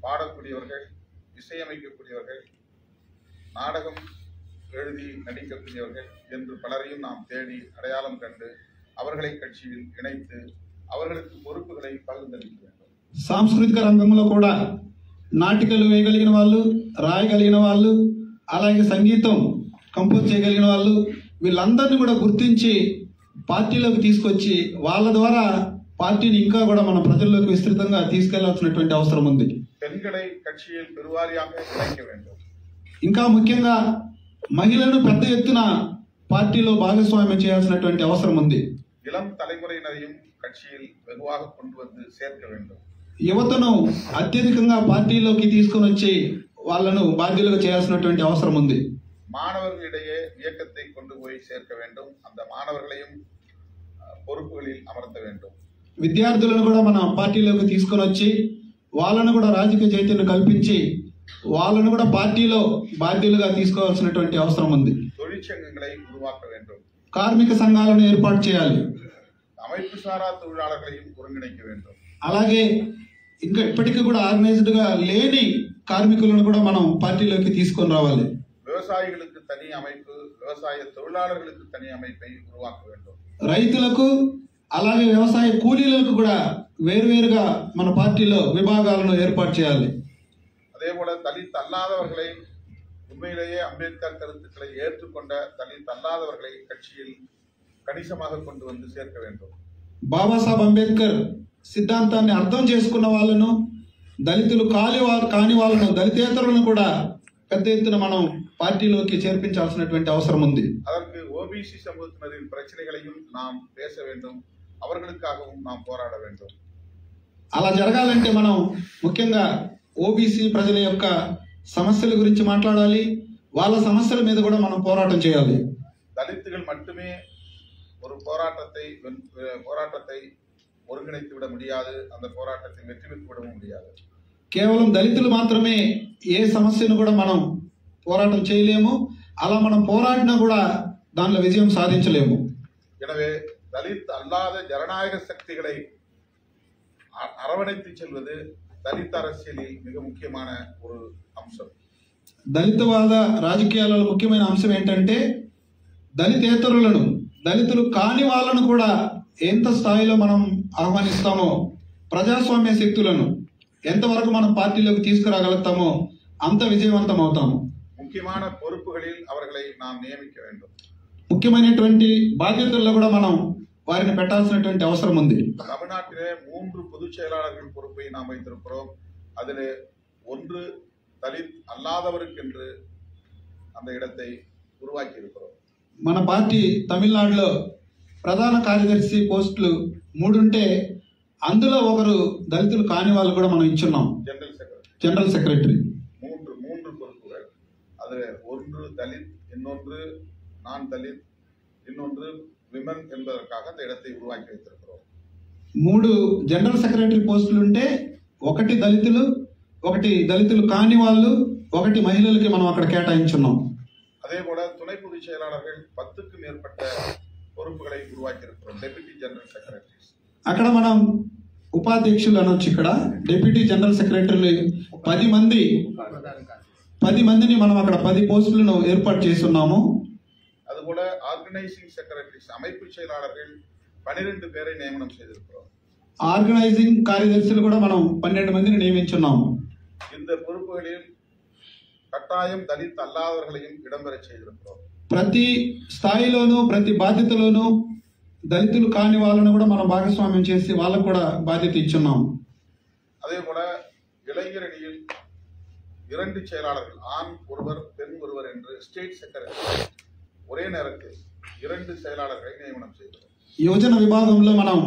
பாடக்கூடியவர்கள், இசையமைக்கக்கூடியவர்கள், நாடகம் எழுதி நடிக்கக்கூடியவர்கள் என்று பலரையும் நாம் தேடி அடையாளம் கண்டு அவர்களை கட்சியில் இணைத்து அவர்களுக்கு பொறுப்புகளை பகிர்ந்தளிக்க வேண்டும். సాంస్కృతిక రంగంలో కూడా నాటికలు వేయగలిగిన వాళ్ళు, రాయగలిగిన వాళ్ళు, అలాగే సంగీతం కంపోజ్ చేయగలిగిన వాళ్ళు, వీళ్ళందరినీ కూడా గుర్తించి పార్టీలోకి తీసుకొచ్చి వాళ్ళ ద్వారా పార్టీని ఇంకా కూడా మన ప్రజల్లోకి విస్తృతంగా తీసుకెళ్లాల్సినటువంటి అవసరం ఉంది. பெண்களை கட்சியில் பெருவாரியாக இணைக்க வேண்டும். ఇంకా ముఖ్యంగా మహిళలను పెద్ద ఎత్తున పార్టీలో భాగస్వామ్యం చేయాల్సినటువంటి అవసరం ఉంది. இளம் தலைமுறையினரையும் கட்சியில் வெகுவாக கொண்டு வந்து சேர்க்க வேண்டும். యువతను అత్యధికంగా పార్టీలోకి తీసుకుని వచ్చి వాళ్ళను బాధ్యులుగా చేయాల్సినటువంటి అవసరం ఉంది. மாணவர்களிடையே இயக்கத்தை கொண்டு போய் சேர்க்க வேண்டும். அந்த மாணவர்களையும் பொறுப்புகளில் அமர்த்த வேண்டும். విద్యార్థులను కూడా మన పార్టీలోకి తీసుకొని వచ్చి వాళ్ళను కూడా రాజకీయ చైతన్యం కల్పించి వాళ్ళను కూడా పార్టీలో బాధ్యులుగా తీసుకోవాల్సినటువంటి అవసరం ఉంది. தொழிற்சங்கங்களை உருவாக்க வேண்டும். కార్మిక సంఘాలను ఏర్పాటు చేయాలి. அமைப்பு சாரா தொழிலாளர்களையும் ஒருங்கிணைக்க வேண்டும். అలాగే ఇంకా ఇప్పటికీ కూడా ఆర్గనైజ్డ్ గా లేని కార్మికులను కూడా మనం పార్టీలోకి తీసుకొని రావాలి. விவசாயிகளுக்கு தனி அமைப்பு, விவசாய தொழிலாளர்களுக்கு தனி அமைப்பை உருவாக்க வேண்டும். రైతులకు అలాగే వ్యవసాయ కూలీలకు కూడా వేరువేరుగా మన పార్టీలో విభాగాలను ఏర్పాటు చేయాలి. அதே போல தலித் அல்லாதவர்களை, உண்மையிலேயே அம்பேத்கர் கருத்துக்களை ஏற்றுக்கொண்ட தலித் அல்லாதவர்களை கட்சியில் கணிசமாக கொண்டு வந்து சேர்க்க வேண்டும். బాబాసాహెబ్ అంబేద్కర్ సిద్ధాంతాన్ని అర్థం చేసుకున్న వాళ్ళను, దళితులు కాని వాళ్ళను, దళితేతరులను కూడా పెద్ద ఎత్తున మనం పార్టీలోకి చేర్పించాల్సినటువంటి అవసరం ఉంది. அதற்கு ஓபிசி சமூகத்தினரின் பிரச்சனைகளையும் நாம் பேச வேண்டும். அவர்களுக்காகவும் நாம் போராட வேண்டும். అలా జరగాలంటే మనం ముఖ్యంగా ఓబీసీ ప్రజల యొక్క సమస్యల గురించి మాట్లాడాలి. వాళ్ళ సమస్యల మీద కూడా మనం పోరాటం చేయాలి. దళితులు மட்டுமே ஒரு போராட்டத்தை ஒருங்கிணைத்து விட முடியாது. அந்த போராட்டத்தை வெற்றி பெற்று விடவும் முடியாது. కేవలం దళితులు మాత్రమే ఏ సమస్యను కూడా మనం పోరాటం చేయలేము. అలా మనం పోరాడినా కూడా దానిలో విజయం సాధించలేము. எனவே தலித் அல்லாத ஜனநாயக சக்திகளை அரவணைத்து செல்வது దళిత அரசியலில் மிக முக்கியமான ஒரு అంశం. దళితవాద రాజకీయాలలో ముఖ్యమైన అంశం ఏంటంటే దళితేతరులను, దళితులు కాని వాళ్ళను కూడా ఎంత స్థాయిలో మనం ఆహ్వానిస్తామో, ప్రజాస్వామ్య శక్తులను ఎంతవరకు మనం పార్టీలోకి తీసుకురాగలుగుతామో అంత విజయవంతం అవుతాము. ముఖ్యమైన పొరుపుகளில் அவர்களை நாம் நியமிக்க வேண்டும். ముఖ్యమైనటువంటి బాధ్యతల్లో కూడా మనం వారిని పెట్టాల్సినటువంటి అవసరం ఉంది. தமிழ்நாட்டிலே 3 பொதுச் செயலாளர்கள் பொறுப்பை நாம் வைத்திருக்கிறோம். அதிலே ஒன்று தலித் அல்லாதவருக்கென்று அந்த இடத்தை உருவாக்கி இருக்கிறோம். మన పార్టీ తమిళనాడులో ప్రధాన కార్యదర్శి పోస్టులు 3 ఉంటే అందులో ఒకరు దళితులు కాని వాళ్ళు కూడా మనం ఇచ్చున్నాం. General secretary. மூன்று பொறுப்புகள். அது ஒன்று தலித், இன்னொன்று நான் தலித், இன்னொன்று విమెన్ என்பதற்காக அந்த இடத்தை உருவாக்கி வைத்திருக்கிறோம். 3 జనరల్ సెక్రటరీ పోస్టులు ఉంటే ఒకటి దళితులు, ఒకటి దళితులు కాని వాళ్ళు, ఒకటి మహిళలకి మనం అక్కడ కేటాయించున్నాం. அதே போல துணை பொதுச் செயலாளர்கள் 10க்கும் மேற்பட்ட பொறுப்புகளை உருவாக்கி இருக்கிறோம். Deputy general secretaries. అక్కడ మనం ఉపాధ్యక్షులు అనొచ్చు. ఇక్కడ డిప్యూటీ జనరల్ సెక్రటరీలు 10 మందిని మనం అక్కడ 10 పోస్టులను ఏర్పాటు చేస్తున్నాము. அதுபோல ஆர்கனைசிங் செக்ரட்டரிஸ், அமைப்பு செயலாளர்கள் 12 பேரை నియమనం செய்திருக்கிறோம். ఆర్గనైజింగ్ కార్యదర్శులు కూడా మనం 12 మందిని నియమించున్నాము. இந்த பொறுப்புகளில் கட்டாயம் దళిత్ అల్లాదవர்களையும் இடம்பெற செய்திருக்கிறோம். ప్రతి స్థాయిలోనూ, ప్రతి బాధ్యతలోనూ దళితులు కాని వాళ్ళను కూడా మనం భాగస్వామ్యం చేసి వాళ్ళకు కూడా బాధ్యత ఇచ్చున్నాం. அதே போல இளைஞரணியில் 2 செயலாளர்கள், ஆண் ஒருவர் பெண் ஒருவர் என்று ஸ்டேட் செக்ரட்டரி ஒரே நேரத்தில் 2 செயலாளர்களை నియమనం செய்கிறோம். యువజన విభాగంలో మనం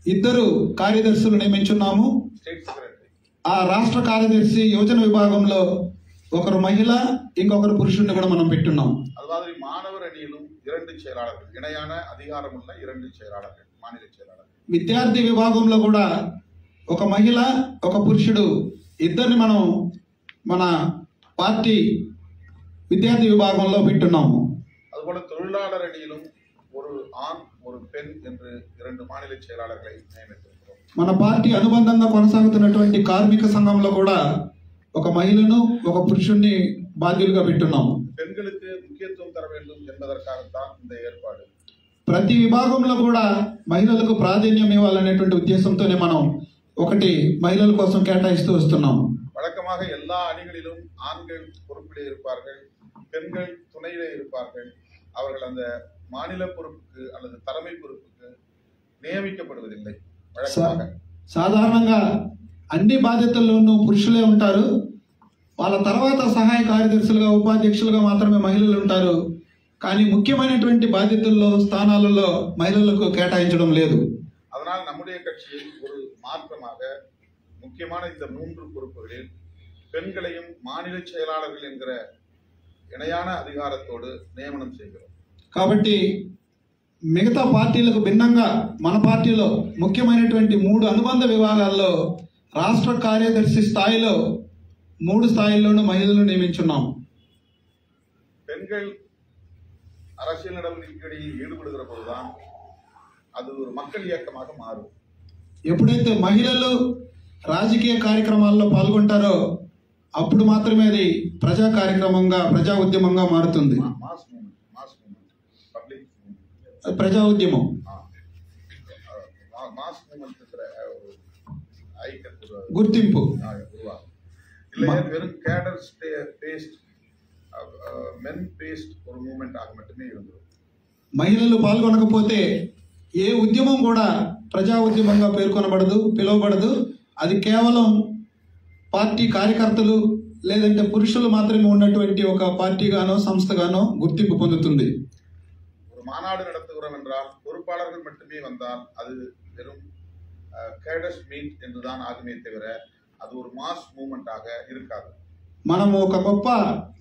2 కార్యదర్శులు నియమించున్నాము. స్టేట్ సెక్రటరీ, ఆ రాష్ట్ర కార్యదర్శి యువజన విభాగంలో ఒకరు మహిళ, ఇంకొకరు పురుషుడిని కూడా మనం పెట్టున్నాం. அது மாதிரி மாணவர் அணியிலும் 2 செயலாளர்கள், இணையான அதிகாரமுள்ள 2 செயலாளர்கள், மாநில செயலாளர்கள். విద్యార్థి విభాగంలో కూడా ఒక మహిళ, ఒక పురుషుడు ఇద్దరిని మనం మన పార్టీ విద్యార్థి విభాగంలో పెట్టున్నాము. அதுபோல தொழிலாளர் அணியிலும் ஒரு ஆண் ஒரு பெண் என்று 2 மாநில செயலாளர்களை நியமித்திருக்கிறோம். మన పార్టీ అనుబంధంగా కొనసాగుతున్నటువంటి కార్మిక సంఘంలో కూడా ఒక మహిళను, ఒక పురుషుడిని బాధ్యులుగా పెట్టున్నాము. பெண்களுக்கு முக்கியத்துவம் தர வேண்டும் என்பதற்காகத்தான் இந்த ஏற்பாடு. ప్రతి విభాగంలో కూడా మహిళలకు ప్రాధాన్యం ఇవ్వాలనేటువంటి ఉద్దేశంతోనే మనం ఒకటి మహిళల కోసం కేటాయిస్తూ వస్తున్నాము. வழக்கமாக எல்லா அணிகளிலும் ஆண்கள் பொறுப்பிலே இருப்பார்கள், பெண்கள் துணையிலே இருப்பார்கள். அவர்கள் அந்த மாநில பொறுப்புக்கு அல்லது தலைமை பொறுப்புக்கு నియమించబడవదిல்லை. వழக்கமாக సాధారణంగా అన్ని బాధ్యతల్లోనూ పురుషులే ఉంటారు. వాళ్ళ తర్వాత సహాయ కార్యదర్శులుగా, ఉపాధ్యక్షులుగా మాత్రమే మహిళలు ఉంటారు. కానీ ముఖ్యమైనటువంటి బాధ్యతల్లో, స్థానాలలో మహిళలకు కేటాయించడం లేదు. அதனால் நம்முடைய கட்சியில் ஒரு மாற்றமாக முக்கியமான இந்த 3 பொறுப்புகளில் பெண்களையும் மாநில செயலாளர்கள் என்கிற இணையான அதிகாரத்தோடு நியமனம் செய்கிறோம். కాబట్టి మిగతా పార్టీలకు భిన్నంగా మన పార్టీలో ముఖ్యమైనటువంటి 3 అనుబంధ విభాగాల్లో రాష్ట్ర కార్యదర్శి స్థాయిలో 3 స్థాయిల్లోనూ మహిళలను నియమించున్నాం. பெண்கள் அரசியல் நடவடிக்கைகளில் ஈடுபடுகிற போதுதான் அது ஒரு மக்கள் இயக்கமாக மாறும். ఎప్పుడైతే మహిళలు రాజకీయ కార్యక్రమాల్లో పాల్గొంటారో అప్పుడు మాత్రమే అది ప్రజా కార్యక్రమంగా, ప్రజా ఉద్యమంగా మారుతుంది. மாஸ் மூமெண்ட், பப்ளிக் ప్రజా ఉద్యమం, மாஸ் மூமெண்ட் ஐக்கிய గుర్తింపు. இல்லை வெறும் கேடர் பேஸ்ட் மென் பேஸ்ட் ஒரு மூமெண்ட் ஆக மட்டுமே இருந்தது. మహిళలు పాల్గొనకపోతే ఏ ఉద్యమం కూడా ప్రజా ఉద్యమంగా పిలువబడదు. అది కేవలం పార్టీ కార్యకర్తలు లేదంటే పురుషులు మాత్రమే ఉన్నటువంటి ఒక పార్టీగానో సంస్థగానో గుర్తింపు పొందుతుంది. ஒரு மாநாடு நடத்துகிறோம் என்றால் பொறுப்பாளர்கள் மட்டுமே வந்தால் அது வெறும் கேடர்ஸ் மீட் என்றுதான் ஆகுமே தவிர அது ஒரு மாஸ் மூவ்மெண்ட் ஆக இருக்காது. మనము ఒక గొప్ప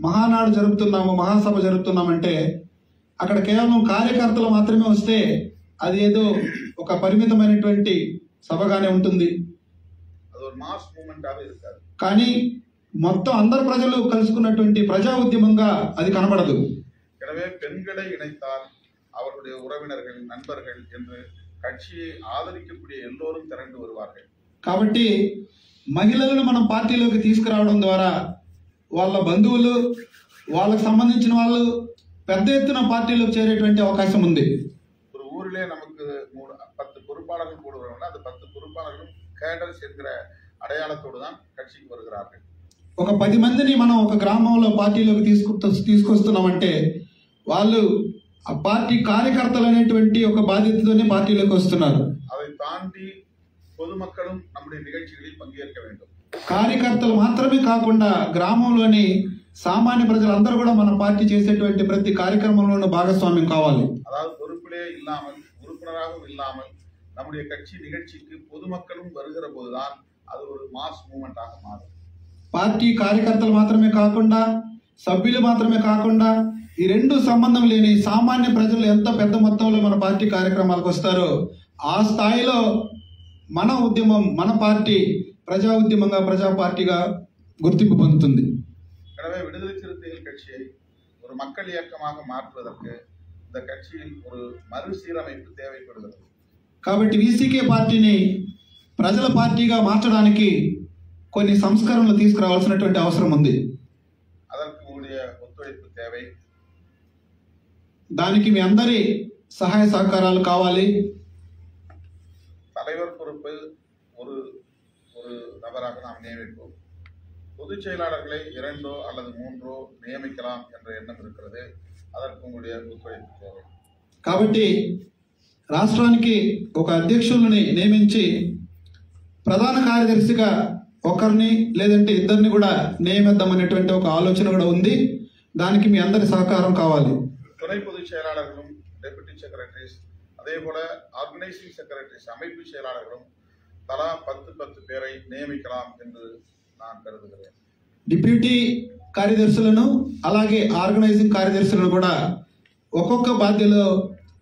మహానాడు జరుపుతున్నాము, మహాసభ జరుపుతున్నామంటే అక్కడ కేవలం కార్యకర్తలు మాత్రమే వస్తే అది ఏదో ఒక పరిమితమైనటువంటి సభగానే ఉంటుంది. అది ఒక మాస్ మూవ్మెంట్ ఆగా இருக்காது. కానీ మొత్తం అందరు ప్రజలు కలుసుకున్నటువంటి ప్రజా ఉద్యమంగా అది కనబడదు. எனவே பெண்களை இணைத்தால் அவருடைய உறவினர்கள், நண்பர்கள் என்று கட்சியை ஆதரிக்கக்கூடிய எல்லோரும் திரண்டு வருவார்கள். కాబట్టి మహిళలను మనం పార్టీలోకి తీసుకురావడం ద్వారా వాళ్ళ బంధువులు, వాళ్ళకి సంబంధించిన వాళ్ళు పెద్ద ఎత్తున పార్టీలోకి చేరేటువంటి అవకాశం ఉంది. ஒரு ஊரிலே நமக்கு 10 பொறுப்பாளர்கள் போடுவாங்க. அந்த 10 பொறுப்பாளர்களும் கேடர்ஸ் என்கிற அடையாளத்தோடு தான் கட்சிக்கு வருகிறார்கள். ఒక 10 మందిని మనం ఒక గ్రామంలో పార్టీలోకి తీసుకొస్తున్నామంటే వాళ్ళు ఆ పార్టీ కార్యకర్తలు అనేటువంటి ఒక బాధ్యతతోనే పార్టీలోకి వస్తున్నారు. அதை தாண்டி பொதுமக்களும் நம்முடைய நிகழ்ச்சிகளில் பங்கேற்க வேண்டும். కార్యకర్తలు మాత్రమే కాకుండా గ్రామంలోని సామాన్య ప్రజలందరూ కూడా మన పార్టీ చేసేటువంటి ప్రతి కార్యక్రమంలోనూ భాగస్వామ్యం కావాలి. அதாவது பொறுப்பிலே இல்லாமல், உறுப்பினராகவும் இல்லாமல் நம்முடைய கட்சி நிகழ்ச்சிக்கு பொதுமக்களும் வருகிற போதுதான் அது ஒரு மாஸ் மூவ்மெண்ட் ஆக மாறும். పార్టీ కార్యకర్తలు మాత్రమే కాకుండా, సభ్యులు మాత్రమే కాకుండా ఈ రెండు సంబంధం లేని సామాన్య ప్రజలు ఎంత పెద్ద మొత్తంలో మన పార్టీ కార్యక్రమాలకు వస్తారో ఆ స్థాయిలో మన ఉద్యమం, మన పార్టీ ప్రజా ఉద్యమంగా, ప్రజా పార్టీగా గుర్తింపు పొందుతుంది. எனவே விடுதலை சிறுத்தைகள் கட்சியை ஒரு மக்கள் இயக்கமாக மாற்றுவதற்கு இந்த கட்சியில் ஒரு மறுசீரமைப்பு தேவைப்படுகிறது. కాబట్టి వీసీకే పార్టీని ప్రజల పార్టీగా మార్చడానికి కొన్ని సంస్కరణలు తీసుకురావాల్సినటువంటి అవసరం ఉంది. அதற்கு உங்களுடைய ஒத்துழைப்பு தேவை. దానికి మీ అందరి సహాయ సహకారాలు కావాలి. தலைவர் பொறுப்பு ஒரு நபராக நாம் நியமிப்போம். பொதுச் செயலாளர்களை 2 அல்லது 3 நியமிக்கலாம் என்ற எண்ணம் இருக்கிறது. அதற்கு உங்களுடைய ஒத்துழைப்பு தேவை. కాబట్టి రాష్ట్రానికి ఒక అధ్యక్షుల్ని నియమించి ప్రధాన కార్యదర్శిగా ఒకరిని లేదంటే ఇద్దరిని కూడా నియమిద్దాం అనేటువంటి ఒక ఆలోచన కూడా ఉంది. దానికి మీ అందరి సహకారం కావాలి. துணை பொதுச் செயலாளர்களும் டெபுட்டி செக்ரட்டரிஸ் அதே போல ஆர்கனைசிங் செக்ரட்டரிஸ் அமைப்பு செயலாளர்களும் தலா 10 பேரை நியமிக்கலாம் என்று நான் கருதுகிறேன். డిప్యూటీ కార్యదర్శులను అలాగే ఆర్గనైజింగ్ కార్యదర్శులను కూడా ఒక్కొక్క బాధ్యతలో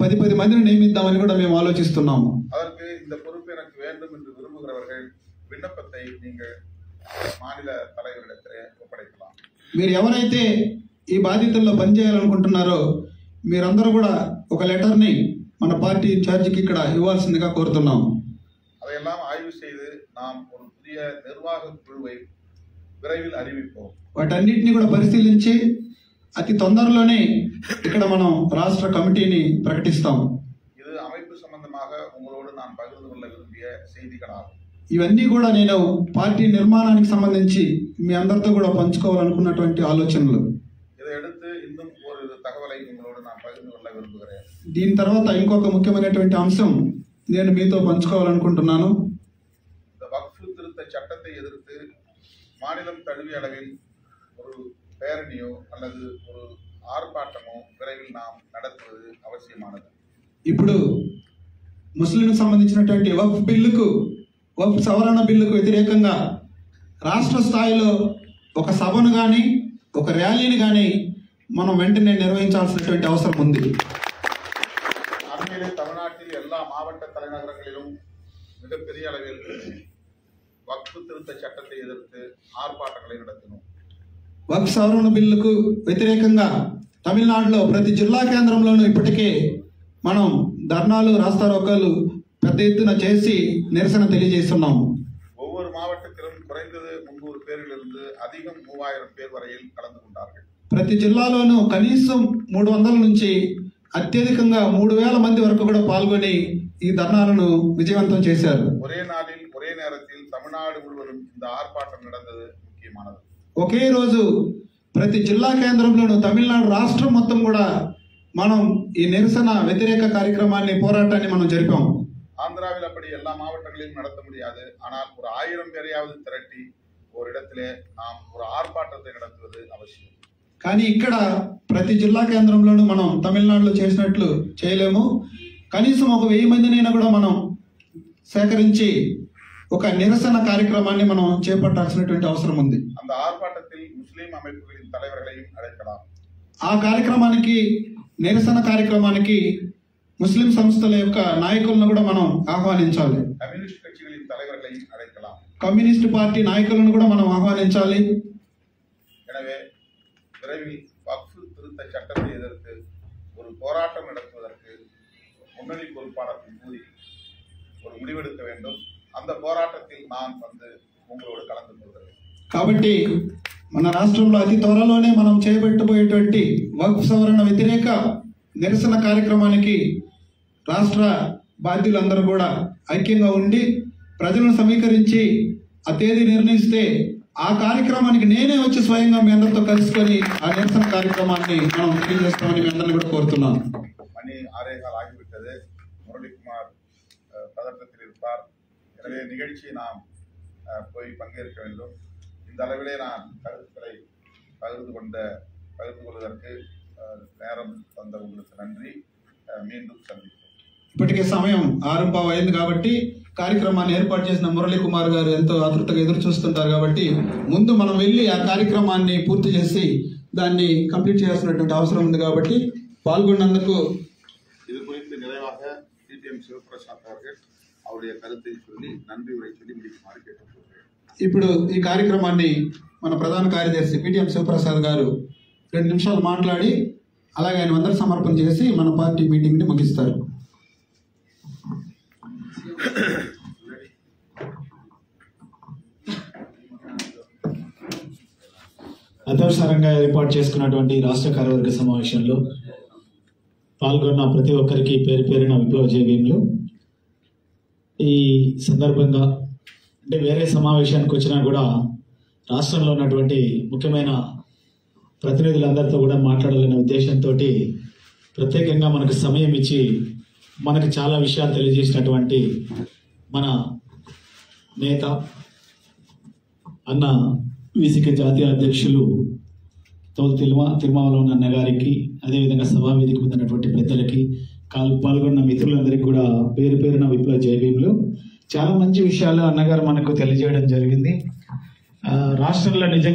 10 మందిని నియమిద్దామని కూడా మేము ఆలోచిస్తున్నాము. அதற்கு இந்த பொறுப்பு எனக்கு வேண்டும் என்று விரும்புகிறவர்கள் விண்ணப்பத்தை நீங்கள் மாநில தலைவரிடத்திலே ஒப்படைக்கலாம். మీరు ఎవరైతే ఈ బాధ్యతల్లో పనిచేయాలనుకుంటున్నారో మీరందరూ కూడా ఒక లెటర్ని మన పార్టీ ఇన్ఛార్జికి ఇక్కడ ఇవ్వాల్సిందిగా కోరుతున్నాము. அதையெல்லாம் ஆய்வு செய்து நாம் ஒரு புதிய நிர்வாக குழுவை విరైవిల్ அறிவிப்போம். వాటన్నిటిని కూడా పరిశీలించి అతి తొందరలోనే ఇక్కడ మనం రాష్ట్ర కమిటీని ప్రకటిస్తాం. ఇది அமைப்பு సంబంధமாக உங்களோடு நான் பகிர்ந்து கொள்ள விரும்பிய செய்திகளாகும். ఇవన్నీ కూడా నేను పార్టీ నిర్మాణానికి సంబంధించి మీ అందరితో కూడా పంచుకోవాలనుకున్నటువంటి ఆలోచనలు. இதை அடுத்து இன்னும் ஒரு தகவலை உங்களோடு நான் பகிர்ந்து கொள்ள விரும்புகிறேன். దీని తర్వాత ఇంకొక ముఖ్యమైనటువంటి అంశం నేను మీతో పంచుకోవాలనుకుంటున్నాను. இந்த வக்ஃப் திருத்த சட்டத்தை எதிர்த்து மாநிலம் தழுவிய அளவில் ஒரு பேரணியோ அல்லது ஒரு ஆர்ப்பாட்டமோ விரைவில் நாம் நடத்துவது அவசியமானது. ఇప్పుడు ముస్లింలకు సంబంధించినటువంటి వక్ఫ్ సవరణ బిల్లుకు వ్యతిరేకంగా రాష్ట్ర స్థాయిలో ఒక సభను కానీ ఒక ర్యాలీని కానీ మనం వెంటనే నిర్వహించాల్సినటువంటి అవసరం ఉంది. அண்மையிலே தமிழ்நாட்டில் எல்லா மாவட்ட தலைநகரங்களிலும் மிகப்பெரிய அளவில் వక్ఫ్ திருத்த చట్టத்தை ఎదుర్కొంటూ ఆర్పాటங்களை நடத்தினோம். వక్ఫ్ సవరణ బిల్లుకు వ్యతిరేకంగా తమిళనాడులో ప్రతి జిల్లా కేంద్రంలోనూ ఇప్పటికే మనం ధర్నాలు రాస్తారోకాలు పెద్ద ఎత్తున చేసి నిరసన తెలియజేస్తున్నాము. ஒவ்வொரு மாவட்டத்திலும் குறைந்தது 300 பேரிலிருந்து அதிகம் 3000 பேர் வரையில் கலந்து கொண்டார்கள். ప్రతి జిల్లాలోనూ కనీసం 300 నుంచి అత్యధికంగా 3000 మంది వరకు కూడా పాల్గొని ఈ ధర్నాలను విజయవంతం చేశారు. ஒரே நாளில் ஒரே நேரத்தில் தமிழ்நாடு முழுவதும் இந்த ஆர்ப்பாட்டம் நடந்தது ముఖ్యமானது. ఒకే రోజు ప్రతి జిల్లా కేంద్రంలోనూ తమిళనాడు రాష్ట్రం మొత్తం కూడా మనం ఈ నిరసన వ్యతిరేక కార్యక్రమాన్ని పోరాటాన్ని మనం జరిపాం. ஆந்திராவில் அப்படி எல்லா மாவட்டங்களிலும் நடத்த முடியாது. ஆனால் ஒரு 1000 பேரையாவது திரட்டி ஒரு இடத்திலே நாம் ஒரு ஆர்ப்பாட்டத்தை நடத்துவது அவசியம். కానీ ఇక్కడ ప్రతి జిల్లా కేంద్రంలోనూ మనం తమిళనాడులో చేసినట్లు చేయలేము. కనీసం ఒక 1000 మందినైనా కూడా మనం సేకరించి ఒక నిరసన కార్యక్రమాన్ని మనం చేపట్టాల్సినటువంటి అవసరం ఉంది. அந்த ஆர்ப்பாட்டத்தில் முஸ்லிம் அமைப்புகளின் தலைவர்களையும் அழைக்கலாம். ఆ కార్యక్రమానికి నిరసన కార్యక్రమానికి ముస్లిం సంస్థల యొక్క నాయకులను కూడా మనం ఆహ్వానించాలి. కమ్యూనిస్ట్ కక్షిகளின் தலைவர்களையும் அழைக்கலாம். కమ్యూనిస్ట్ పార్టీ నాయకులను కూడా మనం ఆహ్వానించాలి. எனவே விரைவில் வக்ஃப் திருத்த சட்டத்தை எதிர்த்து ஒரு போராட்டம் நடத்துவதற்கு முன்னணி பொறுப்பாளர்கள் கூறி ஒரு முடிவெடுக்க வேண்டும். அந்த போராட்டத்தில் நான் வந்து உங்களோடு கலந்து கொள்கிறேன். కాబట్టి మన రాష్ట్రంలో అతి త్వరలోనే మనం చేపట్టబోయేటువంటి వక్ఫ్ సవరణ వ్యతిరేక నిరసన కార్యక్రమానికి రాష్ట్ర బాధ్యులందరూ కూడా ఐక్యంగా ఉండి ప్రజలను సమీకరించి ఆ తేదీ నిర్ణయిస్తే ఆ కార్యక్రమానికి నేనే వచ్చి స్వయంగా మీ అందరితో కలుసుకొని ఆ నిరసన కార్యక్రమాన్ని మనం తెలియజేస్తామని మీ అందరిని కూడా కోరుతున్నాను. மணி 6:15 ஆகிவிட்டது. முரளிக்குமார் பதற்றத்தில் இருப்பார். எனவே நிகழ்ச்சியை நாம் போய் பங்கேற்க வேண்டும். இந்த அளவிலே நான் கருத்துக்களை பகிர்ந்து கொள்வதற்கு நேரம் தந்த உங்களுக்கு நன்றி. மீண்டும் சந்திப்போம். ఇప్పటికే సమయం 6:15 అయింది కాబట్టి కార్యక్రమాన్ని ఏర్పాటు చేసిన మురళీ కుమార్ గారు ఎంతో ఆతృతగా ఎదురు చూస్తుంటారు. కాబట్టి ముందు మనం వెళ్ళి ఆ కార్యక్రమాన్ని పూర్తి చేసి దాన్ని కంప్లీట్ చేయాల్సినటువంటి అవసరం ఉంది. కాబట్టి పాల్గొన్నందుకు இது குறித்து நிறைவாக டிடிஎம் சிவபிரசாத் அவர்கள் அவருடைய கருத்தை சொல்லி நன்றி உரை சொல்லி முடிக்குமாறு கேட்டுக்கொள்கிறேன். ఇప్పుడు ఈ కార్యక్రమాన్ని మన ప్రధాన కార్యదర్శి పిటిఎం శివప్రసాద్ గారు 2 నిమిషాలు మాట్లాడి అలాగే ఆయన అందరు సమర్పణ చేసి మన పార్టీ మీటింగ్ ని ముగిస్తారు. అత్యవసరంగా ఏర్పాటు చేసుకున్నటువంటి రాష్ట్ర కార్యవర్గ సమావేశంలో పాల్గొన్న ప్రతి ఒక్కరికి పేరు పేరున విప్లవ జయభీములు. ఈ సందర్భంగా అంటే వేరే సమావేశానికి వచ్చినా కూడా రాష్ట్రంలో ఉన్నటువంటి ముఖ్యమైన ప్రతినిధులందరితో కూడా మాట్లాడాలనే ఉద్దేశంతో ప్రత్యేకంగా మనకు సమయం ఇచ్చి మనకు చాలా విషయాలు తెలియజేసినటువంటి మన నేత అన్న వీసిక జాతీయ అధ్యక్షులు తోలు తిరుమావలం అన్న గారికి, అదేవిధంగా సభావేదిక పొందినటువంటి పెద్దలకి, పాల్గొన్న మిత్రులందరికీ కూడా పేరు పేరున విప్లవ జయభీములు. చాలా మంచి విషయాలు అన్నగారు మనకు తెలియజేయడం జరిగింది. రాష్ట్రంలో నిజంగా